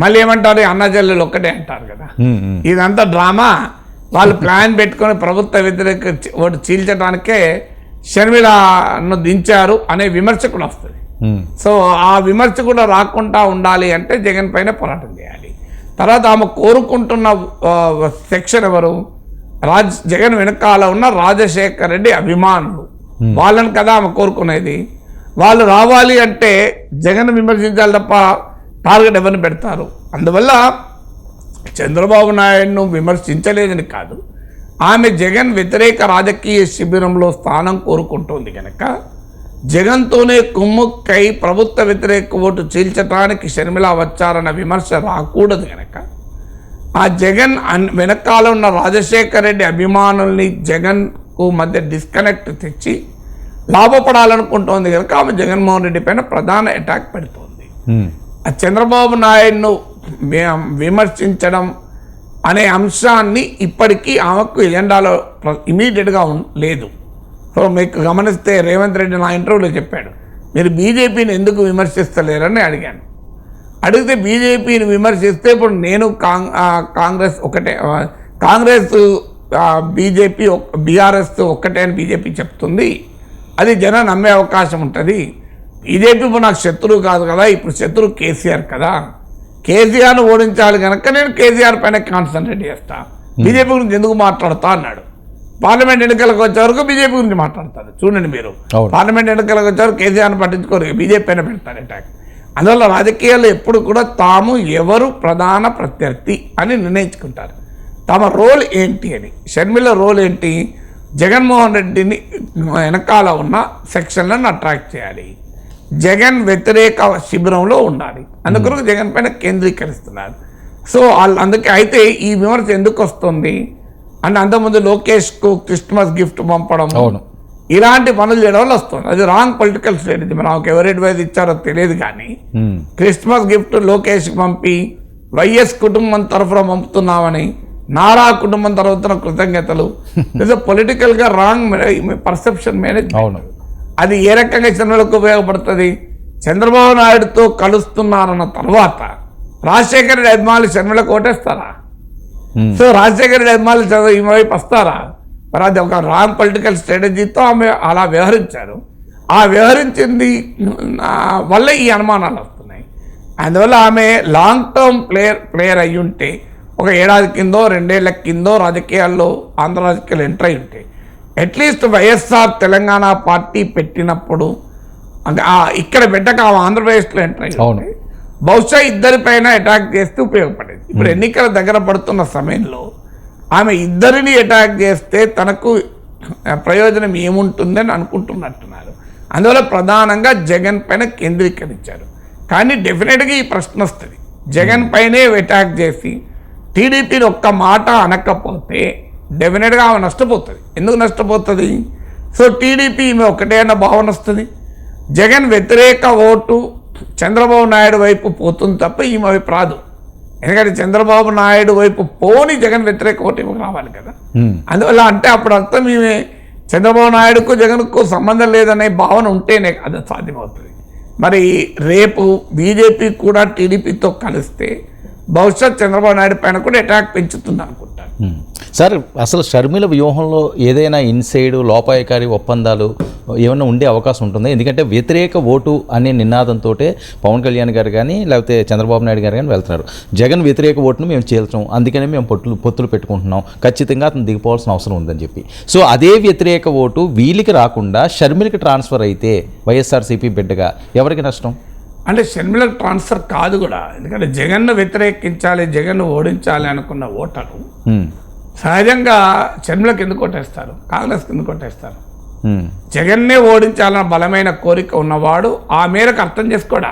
మళ్ళీ ఏమంటారు, అన్నజల్లులు ఒక్కటే అంటారు కదా. ఇదంతా డ్రామా, వాళ్ళు ప్లాన్ పెట్టుకొని ప్రభుత్వ వ్యతిరేక ఓటు చీల్చడానికే షర్మిలను దించారు అనే విమర్శ కూడా వస్తుంది. సో ఆ విమర్శ కూడా రాకుండా ఉండాలి అంటే జగన్ పైన పోరాటం చేయాలి. తర్వాత ఆమె కోరుకుంటున్న సెక్షన్ ఎవరు, జగన్ వెనకాల ఉన్న రాజశేఖర్ రెడ్డి అభిమానులు, వాళ్ళని కదా ఆమె కోరుకునేది. వాళ్ళు రావాలి అంటే జగన్ విమర్శించాలి తప్ప టార్గెట్ ఎవరిని పెడతారు. అందువల్ల చంద్రబాబు నాయుడును విమర్శించలేదని కాదు, ఆమె జగన్ వ్యతిరేక రాజకీయ శిబిరంలో స్థానం కోరుకుంటోంది కనుక జగన్తోనే కుమ్ముక్కై ప్రభుత్వ వ్యతిరేక ఓటు చీల్చడానికి షర్మిల వచ్చారన్న విమర్శ రాకూడదు కనుక ఆ జగన్ వెనకాల ఉన్న రాజశేఖర్ రెడ్డి అభిమానుల్ని జగన్కు మధ్య డిస్కనెక్ట్ తెచ్చి లాభపడాలనుకుంటోంది కనుక ఆమె జగన్మోహన్ రెడ్డి పైన ప్రధాన అటాక్ పెడుతోంది. ఆ చంద్రబాబు నాయుడును విమర్శించడం అనే అంశాన్ని ఇప్పటికీ ఆమెకు ఎజెండాలో ఇమీడియట్గా లేదు. సో మీకు గమనిస్తే రేవంత్ రెడ్డి నా ఇంటర్వ్యూలో చెప్పాడు, మీరు బీజేపీని ఎందుకు విమర్శిస్తలేరని అడిగాను. అడిగితే బీజేపీని విమర్శిస్తే ఇప్పుడు నేను కాంగ్రెస్ ఒకటే, కాంగ్రెస్ బీజేపీ బీఆర్ఎస్ ఒక్కటే అని బీజేపీ చెప్తుంది, అది జనం నమ్మే అవకాశం ఉంటుంది. బీజేపీ ఇప్పుడు నాకు శత్రువు కాదు కదా, ఇప్పుడు శత్రువు కేసీఆర్ కదా, కేసీఆర్ను ఓడించాలి కనుక నేను కేసీఆర్ పైన కాన్సన్ట్రేట్ చేస్తా, బీజేపీ గురించి ఎందుకు మాట్లాడుతా అన్నాడు. పార్లమెంట్ ఎన్నికలకు వచ్చే వరకు బీజేపీ గురించి మాట్లాడతారు. చూడండి మీరు, పార్లమెంట్ ఎన్నికలకు వచ్చేవారు కేసీఆర్ని పట్టించుకోరు, బీజేపీ పైన పెడతారు అటాక్. అందువల్ల రాజకీయాల్లో ఎప్పుడు కూడా తాము ఎవరు ప్రధాన ప్రత్యర్థి అని నిర్ణయించుకుంటారు, తమ రోల్ ఏంటి అని. షర్మిల రోల్ ఏంటి, జగన్మోహన్ రెడ్డిని వెనకాల ఉన్న సెక్షన్లను అట్రాక్ట్ చేయాలి, జగన్ వ్యతిరేక శిబిరంలో ఉండాలి, అందుకొరకు జగన్ పైన కేంద్రీకరిస్తున్నారు. సో అందుకే అయితే ఈ విమర్శ ఎందుకు వస్తుంది అంటే అంతకుముందు లోకేష్కు క్రిస్మస్ గిఫ్ట్ పంపడం, ఇలాంటి పనులు చేయడం వల్ల వస్తుంది. అది రాంగ్ పొలిటికల్ స్ట్రాటజీ. మనకు ఎవరు అడ్వైజ్ ఇచ్చారో తెలియదు, కానీ క్రిస్మస్ గిఫ్ట్ లోకేష్ పంపి వైఎస్ కుటుంబం తరఫున పంపుతున్నామని నారా కుటుంబం తరఫున కృతజ్ఞతలు, పొలిటికల్ గా రాంగ్ పర్సెప్షన్ మేనేజ్మెంట్. అది ఏ రకంగా చంద్రబాబుకు ఉపయోగపడుతుంది, చంద్రబాబు నాయుడుతో కలుస్తున్నారన్న తర్వాత రాజశేఖర రెడ్డి అభిమానులు షర్మిలకు ఓటేస్తారా? సో రాజశేఖర రెడ్డి అభిమానులు ఈ వైపు వస్తారా? మరి అది ఒక రాంగ్ పొలిటికల్ స్ట్రాటజీతో ఆమె అలా వ్యవహరించారు. ఆ వ్యవహరించింది వల్ల ఈ అనుమానాలు వస్తున్నాయి. అందువల్ల ఆమె లాంగ్ టర్మ్ ప్లేయర్ అయ్యి ఉంటే, ఒక ఏడాది కిందో 2 ఏళ్ల కిందో రాజకీయాల్లో ఆంధ్ర రాజకీయాలు ఎంటర్ అయి ఉంటే, అట్లీస్ట్ వైఎస్ఆర్ తెలంగాణ పార్టీ పెట్టినప్పుడు ఇక్కడ పెట్టక ఆంధ్రప్రదేశ్లో ఎంటర్ అయ్యి ఉంటే బహుశా ఇద్దరిపైన అటాక్ చేస్తే ఉపయోగపడేది. ఇప్పుడు ఎన్నికల దగ్గర పడుతున్న సమయంలో ఆమె ఇద్దరిని అటాక్ చేస్తే తనకు ప్రయోజనం ఏముంటుందని అనుకుంటున్నట్టున్నారు. అందువల్ల ప్రధానంగా జగన్ పైన కేంద్రీకరించారు. కానీ డెఫినెట్గా ఈ ప్రశ్న వస్తుంది, జగన్ పైనే అటాక్ చేసి టీడీపీని ఒక్క మాట అనకపోతే డెఫినెట్గా ఆమె నష్టపోతుంది. ఎందుకు నష్టపోతుంది? సో టీడీపీ ఈమె ఒకటే అన్న భావన వస్తుంది, జగన్ వ్యతిరేక ఓటు చంద్రబాబు నాయుడు వైపు పోతుంది తప్ప ఈమె వైపు రాదు. ఎందుకంటే చంద్రబాబు నాయుడు వైపు పోని జగన్ వ్యతిరేక ఓటు రావాలి కదా. అందువల్ల అంటే అప్పుడు అర్థం ఈమె చంద్రబాబు నాయుడుకు జగన్కు సంబంధం లేదనే భావన ఉంటేనే అది సాధ్యమవుతుంది. మరి రేపు బీజేపీ కూడా టీడీపీతో కలిస్తే బహుశా చంద్రబాబు నాయుడు పైన కూడా అటాక్ పెంచుతుంది అనుకుంటాను. సార్, అసలు షర్మిల వ్యూహంలో ఏదైనా ఇన్సైడ్ లోపాయకారి ఒప్పందాలు ఏమైనా ఉండే అవకాశం ఉంటుందా? ఎందుకంటే వ్యతిరేక ఓటు అనే నినాదంతో పవన్ కళ్యాణ్ గారు కానీ లేకపోతే చంద్రబాబు నాయుడు గారు కానీ వెళ్తున్నారు. జగన్ వ్యతిరేక ఓటును మేము చీల్చాం, అందుకనే మేము పొత్తులు పెట్టుకుంటున్నాం, ఖచ్చితంగా అతను దిగిపోవాల్సిన అవసరం ఉందని చెప్పి. సో అదే వ్యతిరేక ఓటు వీళ్ళకి రాకుండా షర్మిలకి ట్రాన్స్ఫర్ అయితే వైఎస్ఆర్సీపీ బిడ్డగా ఎవరికి నష్టం? అంటే షర్మిలకు ట్రాన్స్ఫర్ కాదు కూడా. ఎందుకంటే జగన్ను వ్యతిరేకించాలి, జగన్ను ఓడించాలి అనుకున్న ఓటరు సహజంగా షర్మిలకు ఎందుకు కొట్టేస్తారు, కాంగ్రెస్కి ఎందుకు కొట్టేస్తారు? జగన్నే ఓడించాలన్న బలమైన కోరిక ఉన్నవాడు ఆ మేరకు అర్థం చేసుకోడా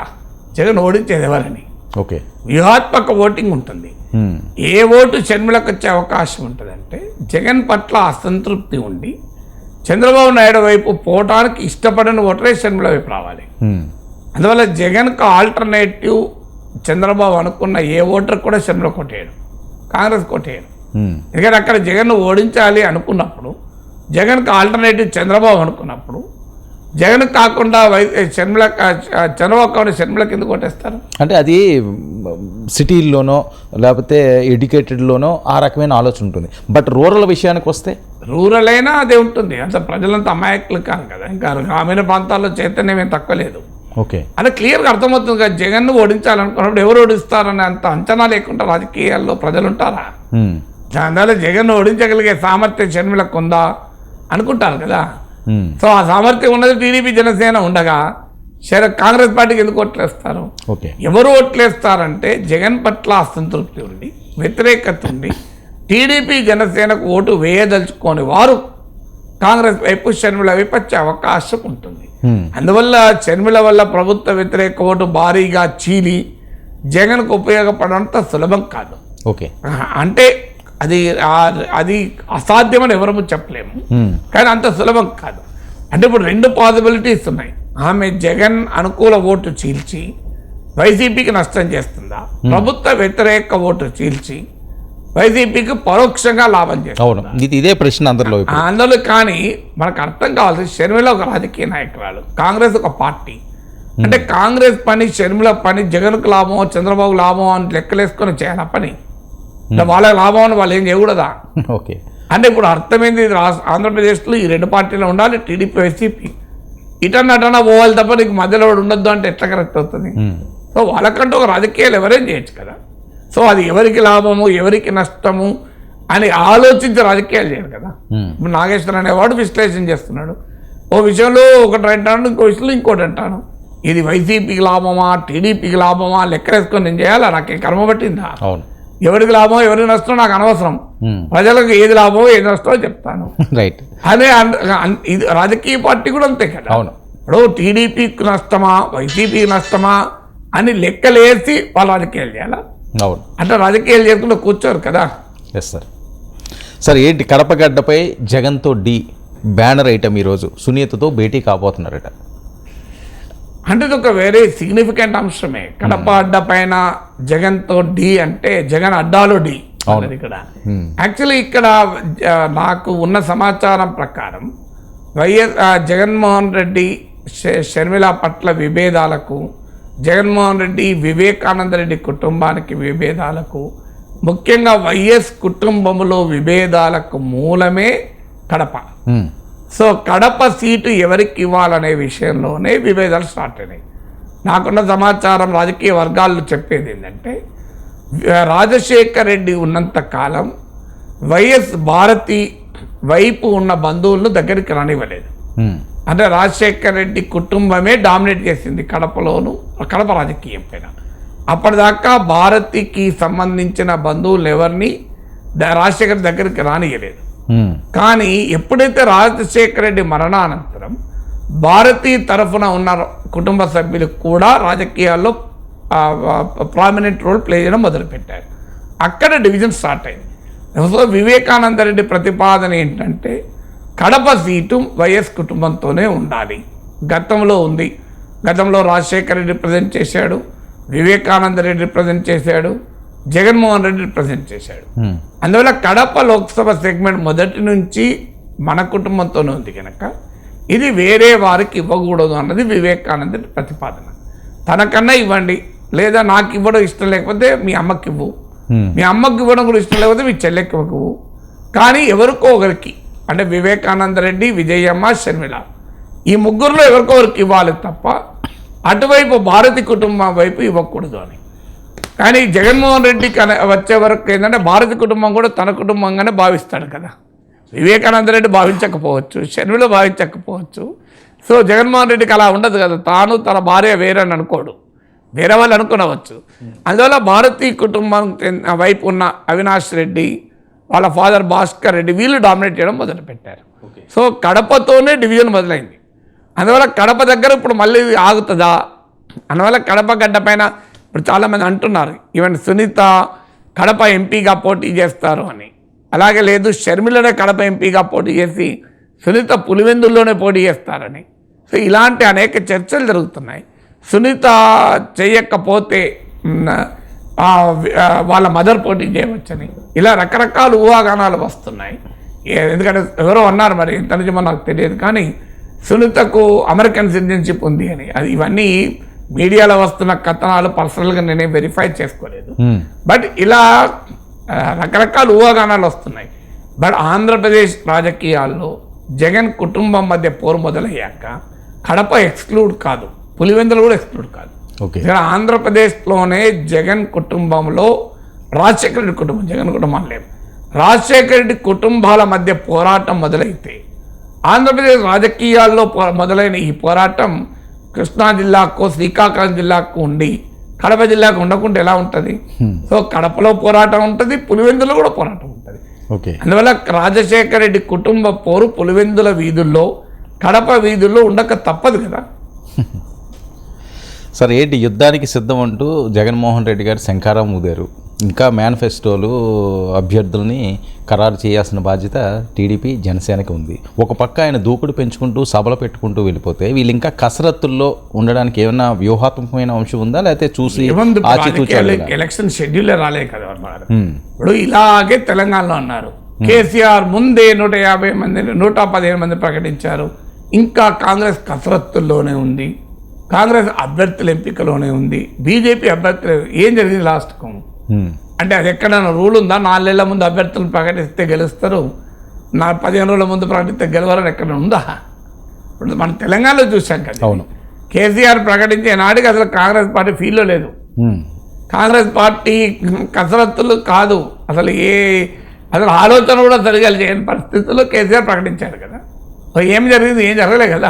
జగన్ ఓడించేది ఎవరని. ఓకే, వ్యూహాత్మక ఓటింగ్ ఉంటుంది. ఏ ఓటు షర్మిలకు వచ్చే అవకాశం ఉంటుందంటే జగన్ పట్ల అసంతృప్తి ఉండి చంద్రబాబు నాయుడు వైపు పోవటానికి ఇష్టపడని ఓటరే షర్మిల వైపు రావాలి. అందువల్ల జగన్కు ఆల్టర్నేటివ్ చంద్రబాబు అనుకున్న ఏ ఓటర్ కూడా షర్మిల కొట్టేయడు, కాంగ్రెస్ కొట్టేయడు. ఎందుకంటే అక్కడ జగన్ను ఓడించాలి అనుకున్నప్పుడు, జగన్కు ఆల్టర్నేటివ్ చంద్రబాబు అనుకున్నప్పుడు జగన్ కాకుండా షర్మిల చంద్రబాబు కాకుండా షర్మిలకి ఎందుకు కొట్టేస్తారు? అంటే అది సిటీల్లోనో లేకపోతే ఎడ్యుకేటెడ్లోనో ఆ రకమైన ఆలోచన ఉంటుంది. బట్ రూరల్ విషయానికి వస్తే రూరల్ అయినా అదే ఉంటుంది. అంత ప్రజలంతా అమాయకులు కాదు కదా, ఇంకా గ్రామీణ ప్రాంతాల్లో చైతన్యం ఏం తక్కువ లేదు. ఓకే, అదే క్లియర్గా అర్థమవుతుంది కదా. జగన్ను ఓడించాలనుకున్నప్పుడు ఎవరు ఓడిస్తారని అంత అంచనా లేకుండా రాజకీయాల్లో ప్రజలు ఉంటారా? దానివల్ల జగన్ను ఓడించగలిగే సామర్థ్యం షర్మిలకు ఉందా అనుకుంటారు కదా. సో ఆ సామర్థ్యం ఉన్నది టీడీపీ జనసేన ఉండగా కాంగ్రెస్ పార్టీకి ఎందుకు ఓట్లేస్తారు? ఓకే, ఎవరు ఓట్లేస్తారంటే జగన్ పట్ల అసంతృప్తి ఉండి, వ్యతిరేకత ఉండి, టీడీపీ జనసేనకు ఓటు వేయదలుచుకోని వారు కాంగ్రెస్ వైపు షర్మిల వైపు వచ్చే అవకాశం ఉంటుంది. అందువల్ల షర్మిల వల్ల ప్రభుత్వ వ్యతిరేక ఓటు భారీగా చీలి జగన్కు ఉపయోగపడంత సులభం కాదు. ఓకే, అంటే అది అసాధ్యమని ఎవరము చెప్పలేము, కానీ అంత సులభం కాదు. అంటే ఇప్పుడు రెండు పాసిబిలిటీస్ ఉన్నాయి. ఆమె జగన్ అనుకూల ఓటు చీల్చి వైసీపీకి నష్టం చేస్తుందా, ప్రభుత్వ వ్యతిరేక ఓటు చీల్చి వైసీపీకి పరోక్షంగా లాభం చేస్తుందా? ఇదే ప్రశ్న అందరిలో. కానీ మనకు అర్థం కావాల్సి షర్మిల ఒక రాజకీయ నాయకురాలు, కాంగ్రెస్ ఒక పార్టీ. అంటే కాంగ్రెస్ పని షర్మిల పని జగన్కు లాభం చంద్రబాబు లాభం అని లెక్కలేసుకొని చేయాలి ఆ పని. వాళ్ళ లాభం అని వాళ్ళు ఏం చేయకూడదా? ఓకే, అంటే ఇప్పుడు అర్థమైంది ఆంధ్రప్రదేశ్లో ఈ రెండు పార్టీలు ఉండాలి, టీడీపీ వైసీపీ. ఇటన్నా పోవాలి తప్ప నీకు మధ్యలో ఉండొద్దు అంటే ఎట్లా కరెక్ట్ అవుతుంది? సో వాళ్ళకంటూ ఒక రాజకీయాలు ఎవరేం చేయొచ్చు కదా. సో అది ఎవరికి లాభము ఎవరికి నష్టము అని ఆలోచించి రాజకీయాలు చేయరు కదా. ఇప్పుడు నాగేశ్వర అనేవాడు విశ్లేషణ చేస్తున్నాడు, ఓ విషయంలో ఒకటి అంటాను, ఇంకో విషయంలో ఇంకోటి అంటాను. ఇది వైసీపీకి లాభమా టీడీపీకి లాభమా లెక్కలేసుకొని నేను చేయాలా? నాకేం కర్మ పట్టిందా? ఎవరికి లాభం ఎవరికి నష్టం నాకు అనవసరం, ప్రజలకు ఏది లాభం ఏది నష్టమో చెప్తాను. రైట్, అదే ఇది రాజకీయ పార్టీ కూడా అంతే కదా. ఇప్పుడు టీడీపీకి నష్టమా వైసీపీకి నష్టమా అని లెక్కలేసి వాళ్ళు రాజకీయాలు చేయాలా? అంటే రాజకీయాలు చేసుకుంటూ కూర్చోరు కదా. Yes sir. సార్ ఏంటి కడపగడ్డపై జగన్తో డి బ్యానర్ ఐటమ్ ఈరోజు సునీతతో భేటీ కాబోతున్నారట. అంటే ఇది ఒక వెరీ సిగ్నిఫికెంట్ అంశమే. కడప అడ్డ పైన జగన్తో డి అంటే జగన్ అడ్డాలో డి ఇక్కడ. యాక్చువల్లీ ఇక్కడ నాకు ఉన్న సమాచారం ప్రకారం జగన్మోహన్ రెడ్డి షర్మిల పట్ల విభేదాలకు, జగన్మోహన్ రెడ్డి వివేకానంద రెడ్డి కుటుంబానికి విభేదాలకు, ముఖ్యంగా వైఎస్ కుటుంబంలో విభేదాలకు మూలమే కడప. సో కడప సీటు ఎవరికి ఇవ్వాలనే విషయంలోనే విభేదాలు స్టార్ట్ అయినాయి. నాకున్న సమాచారం రాజకీయ వర్గాల్లో చెప్పేది ఏంటంటే రాజశేఖర్ రెడ్డి ఉన్నంత కాలం వైఎస్ భారతి వైపు ఉన్న బంధువులను దగ్గరికి రానివ్వలేదు. అంటే రాజశేఖర్ రెడ్డి కుటుంబమే డామినేట్ చేసింది కడపలోను, కడప రాజకీయం పైన. అప్పటిదాకా భారతికి సంబంధించిన బంధువులు ఎవరిని రాజశేఖర్ దగ్గరికి రానియలేదు. కానీ ఎప్పుడైతే రాజశేఖర రెడ్డి మరణానంతరం భారతీ తరఫున ఉన్న కుటుంబ సభ్యులు కూడా రాజకీయాల్లో ప్రామినెంట్ రోల్ ప్లే చేయడం మొదలుపెట్టారు. అక్కడ డివిజన్ స్టార్ట్ అయింది. సో వివేకానంద రెడ్డి ప్రతిపాదన ఏంటంటే కడప సీటు వైఎస్ కుటుంబంతోనే ఉండాలి. గతంలో ఉంది, గతంలో రాజశేఖర రెడ్డి రిప్రజెంట్ చేశాడు, వివేకానంద రెడ్డి రిప్రజెంట్ చేశాడు, జగన్మోహన్ రెడ్డి రిప్రజెంట్ చేశాడు. అందువల్ల కడప లోక్సభ సెగ్మెంట్ మొదటి నుంచి మన కుటుంబంతోనే ఉంది కనుక ఇది వేరే వారికి ఇవ్వకూడదు అన్నది వివేకానంద రెడ్డి ప్రతిపాదన. తనకన్నా ఇవ్వండి, లేదా నాకు ఇవ్వడం ఇష్టం లేకపోతే మీ అమ్మకి ఇవ్వు, మీ అమ్మకి ఇవ్వడం కూడా ఇష్టం లేకపోతే మీ చెల్లెకి ఇవ్వకు, కానీ ఎవరికో ఒకరికి అంటే వివేకానంద రెడ్డి, విజయమ్మ, షర్మిల ఈ ముగ్గురులో ఎవరికో ఒకరికి ఇవ్వాలి తప్ప అటువైపు భారతి కుటుంబం వైపు ఇవ్వకూడదు అని. కానీ జగన్మోహన్ రెడ్డికి వచ్చే వరకు ఏంటంటే భారతి కుటుంబం కూడా తన కుటుంబంగానే భావిస్తాడు కదా. వివేకానంద రెడ్డి భావించకపోవచ్చు, షర్మిల భావించకపోవచ్చు. సో జగన్మోహన్ రెడ్డికి అలా ఉండదు కదా, తాను తన భార్య వేరని అనుకోడు. వేరే వాళ్ళు అనుకునవచ్చు. అందువల్ల భారతీయ కుటుంబం వైపు ఉన్న అవినాష్ రెడ్డి, వాళ్ళ ఫాదర్ భాస్కర్ రెడ్డి, వీళ్ళు డామినేట్ చేయడం మొదలుపెట్టారు. సో కడపతోనే డివిజన్ మొదలైంది. అందువల్ల కడప దగ్గర ఇప్పుడు మళ్ళీ ఆగుతుందా? అందువల్ల కడప గడ్డ పైన ఇప్పుడు చాలామంది అంటున్నారు, ఈవెన్ సునీత కడప ఎంపీగా పోటీ చేస్తారు అని. అలాగే లేదు, షర్మిలనే కడప ఎంపీగా పోటీ చేసి సునీత పులివెందుల్లోనే పోటీ చేస్తారని. సో ఇలాంటి అనేక చర్చలు జరుగుతున్నాయి. సునీత చేయకపోతే వాళ్ళ మదర్ పోటీ చేయవచ్చని, ఇలా రకరకాల ఊహాగానాలు వస్తున్నాయి. ఎందుకంటే ఎవరో అన్నారు, మరి ఇంత నిజమో నాకు తెలియదు, కానీ సునీతకు అమెరికన్ సిటిజన్షిప్ ఉంది అని. అది ఇవన్నీ మీడియాలో వస్తున్న కథనాలు, పర్సనల్గా నేనే వెరిఫై చేసుకోలేదు. బట్ ఇలా రకరకాల ఊహాగానాలు వస్తున్నాయి. బట్ ఆంధ్రప్రదేశ్ రాజకీయాల్లో జగన్ కుటుంబం మధ్య పోరు మొదలయ్యాక కడప ఎక్స్క్లూడ్ కాదు, పులివెందులు కూడా ఎక్స్క్లూడ్ కాదు. ఇక్కడ ఆంధ్రప్రదేశ్లోనే జగన్ కుటుంబంలో రాజశేఖర రెడ్డి కుటుంబం, జగన్ కుటుంబం లేదు, రాజశేఖర రెడ్డి కుటుంబాల మధ్య పోరాటం మొదలైతే ఆంధ్రప్రదేశ్ రాజకీయాల్లో మొదలైన ఈ పోరాటం కృష్ణా జిల్లాకు, శ్రీకాకుళం జిల్లాకు ఉండి కడప జిల్లాకు ఉండకుండా ఎలా ఉంటుంది? సో కడపలో పోరాటం ఉంటుంది, పులివెందులో కూడా పోరాటం ఉంటుంది. అందువల్ల రాజశేఖర రెడ్డి కుటుంబ పోరు పులివెందుల వీధుల్లో, కడప వీధుల్లో ఉండక తప్పదు కదా. సార్, ఏంటి యుద్ధానికి సిద్ధం అంటూ జగన్మోహన్ రెడ్డి గారు శంఖారం ఊదారు. ఇంకా మేనిఫెస్టోలు అభ్యర్థుల్ని ఖరారు చేయాల్సిన బాధ్యత టీడీపీ, జనసేనకి ఉంది. ఒక పక్క ఆయన దూకుడు పెంచుకుంటూ సభలు పెట్టుకుంటూ వెళ్ళిపోతే వీళ్ళు ఇంకా కసరత్తుల్లో ఉండడానికి ఏమైనా వ్యూహాత్మకమైన అంశం ఉందా, లేకపోతే చూసి ఎలక్షన్ షెడ్యూల్ రాలే కదా. ఇప్పుడు ఇలాగే తెలంగాణలో అన్నారు, కేసీఆర్ ముందే 150 మంది 115 మంది ప్రకటించారు. ఇంకా కాంగ్రెస్ కసరత్తుల్లోనే ఉంది, కాంగ్రెస్ అభ్యర్థుల ఎంపికలోనే ఉంది, బీజేపీ అభ్యర్థులు. ఏం జరిగింది లాస్ట్కు అంటే అది ఎక్కడైనా రూల్ ఉందా? 4 నెలల ముందు అభ్యర్థులు ప్రకటిస్తే గెలుస్తారు, 15 రోజుల ముందు ప్రకటిస్తే గెలవరని ఎక్కడ ఉందా? ఇప్పుడు మనం తెలంగాణలో చూసాం కదా. అవును, కేసీఆర్ ప్రకటించే నాటికి అసలు కాంగ్రెస్ పార్టీ ఫీల్లో లేదు. కాంగ్రెస్ పార్టీ కసరత్తులు కాదు, అసలు ఆలోచన కూడా సరిగా చేయని పరిస్థితుల్లో కేసీఆర్ ప్రకటించారు కదా. ఏం జరిగింది? ఏం జరగలే కదా.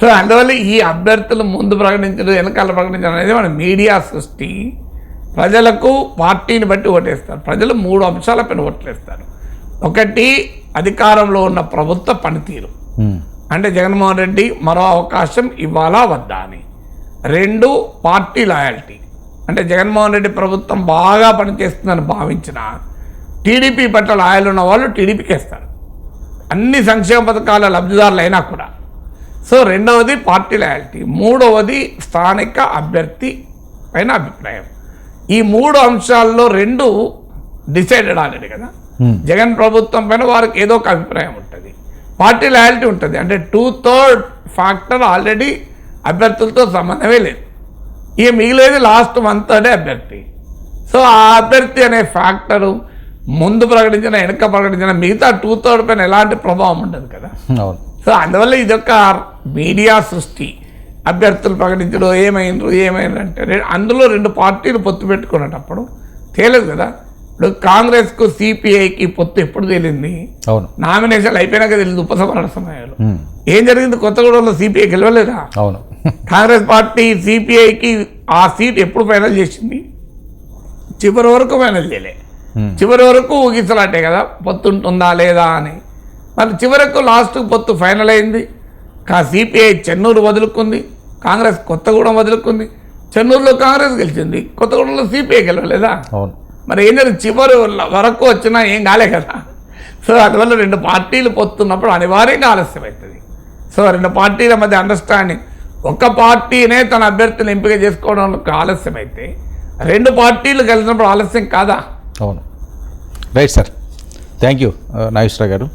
సో అందువల్ల ఈ అభ్యర్థులు ముందు ప్రకటించడం, వెనకాల ప్రకటించడం అనేది మన మీడియా సృష్టి. ప్రజలకు పార్టీని బట్టి ఓటేస్తారు. ప్రజలు 3 అంశాల పైన ఓట్లేస్తారు. ఒకటి, అధికారంలో ఉన్న ప్రభుత్వ పనితీరు, అంటే జగన్మోహన్ రెడ్డి మరో అవకాశం ఇవ్వాలా వద్దా అని. 2, పార్టీ లాయల్టీ, అంటే జగన్మోహన్ రెడ్డి ప్రభుత్వం బాగా పనిచేస్తుందని భావించిన టీడీపీ పట్ల లాయల్ ఉన్న వాళ్ళు టీడీపీకి వేస్తారు, అన్ని సంక్షేమ పథకాల లబ్ధిదారులు అయినా కూడా. సో 2వది పార్టీ లాయల్టీ. 3వది స్థానిక అభ్యర్థి పైన అభిప్రాయం. ఈ 3 అంశాల్లో 2 డిసైడెడ్ ఆల్రెడీ కదా. జగన్ ప్రభుత్వం పైన వారికి ఏదో ఒక అభిప్రాయం ఉంటుంది, పార్టీ లాయల్టీ ఉంటుంది. అంటే 2/3 ఫ్యాక్టర్ ఆల్రెడీ అభ్యర్థులతో సంబంధమే లేదు. ఇక మిగిలేదు లాస్ట్ 1/3 అభ్యర్థి. సో ఆ అభ్యర్థి అనే ఫ్యాక్టరు ముందు ప్రకటించిన, వెనక ప్రకటించిన, మిగతా 2/3 పైన ఎలాంటి ప్రభావం ఉండదు కదా. సో అందువల్ల ఇదొక మీడియా సృష్టి. అభ్యర్థులు ప్రకటించడం ఏమైందంటే అందులో 2 పార్టీలు పొత్తు పెట్టుకునేటప్పుడు తేలేదు కదా. ఇప్పుడు కాంగ్రెస్కు సిపిఐకి పొత్తు ఎప్పుడు తేలింది? నామినేషన్లు అయిపోయినాక తెలియదు, ఉపసంహరణ సమయాలు. ఏం జరిగింది? కొత్తగూడెంలో సిపిఐ గెలవలేదా? కాంగ్రెస్ పార్టీ సిపిఐకి ఆ సీట్ ఎప్పుడు ఫైనల్ చేసింది? చివరి వరకు ఫైనల్ చేయలే. చివరి వరకు ఊగిసలాటే కదా, పొత్తు ఉంటుందా లేదా అని. మరి చివరకు లాస్ట్ పొత్తు ఫైనల్ అయింది. సిపిఐ చెన్నూరు వదులుకుంది, కాంగ్రెస్ కొత్తగూడెం వదులుకుంది. చెన్నూరులో కాంగ్రెస్ గెలిచింది, కొత్తగూడెంలో సిపిఐ గెలవలేదా? మరి ఏం జరిగింది? చివరి వరకు వచ్చినా ఏం కాలే కదా. సో అందువల్ల 2 పార్టీలు పొత్తున్నప్పుడు అనివార్యంగా ఆలస్యం అవుతుంది. సో 2 పార్టీల మధ్య అండర్స్టాండింగ్, ఒక పార్టీనే తన అభ్యర్థిని ఎంపిక చేసుకోవడానికి ఆలస్యం అయితే 2 పార్టీలు కలిసినప్పుడు ఆలస్యం కాదా? అవును, right sir. Thank you Nageswara Rao గారు.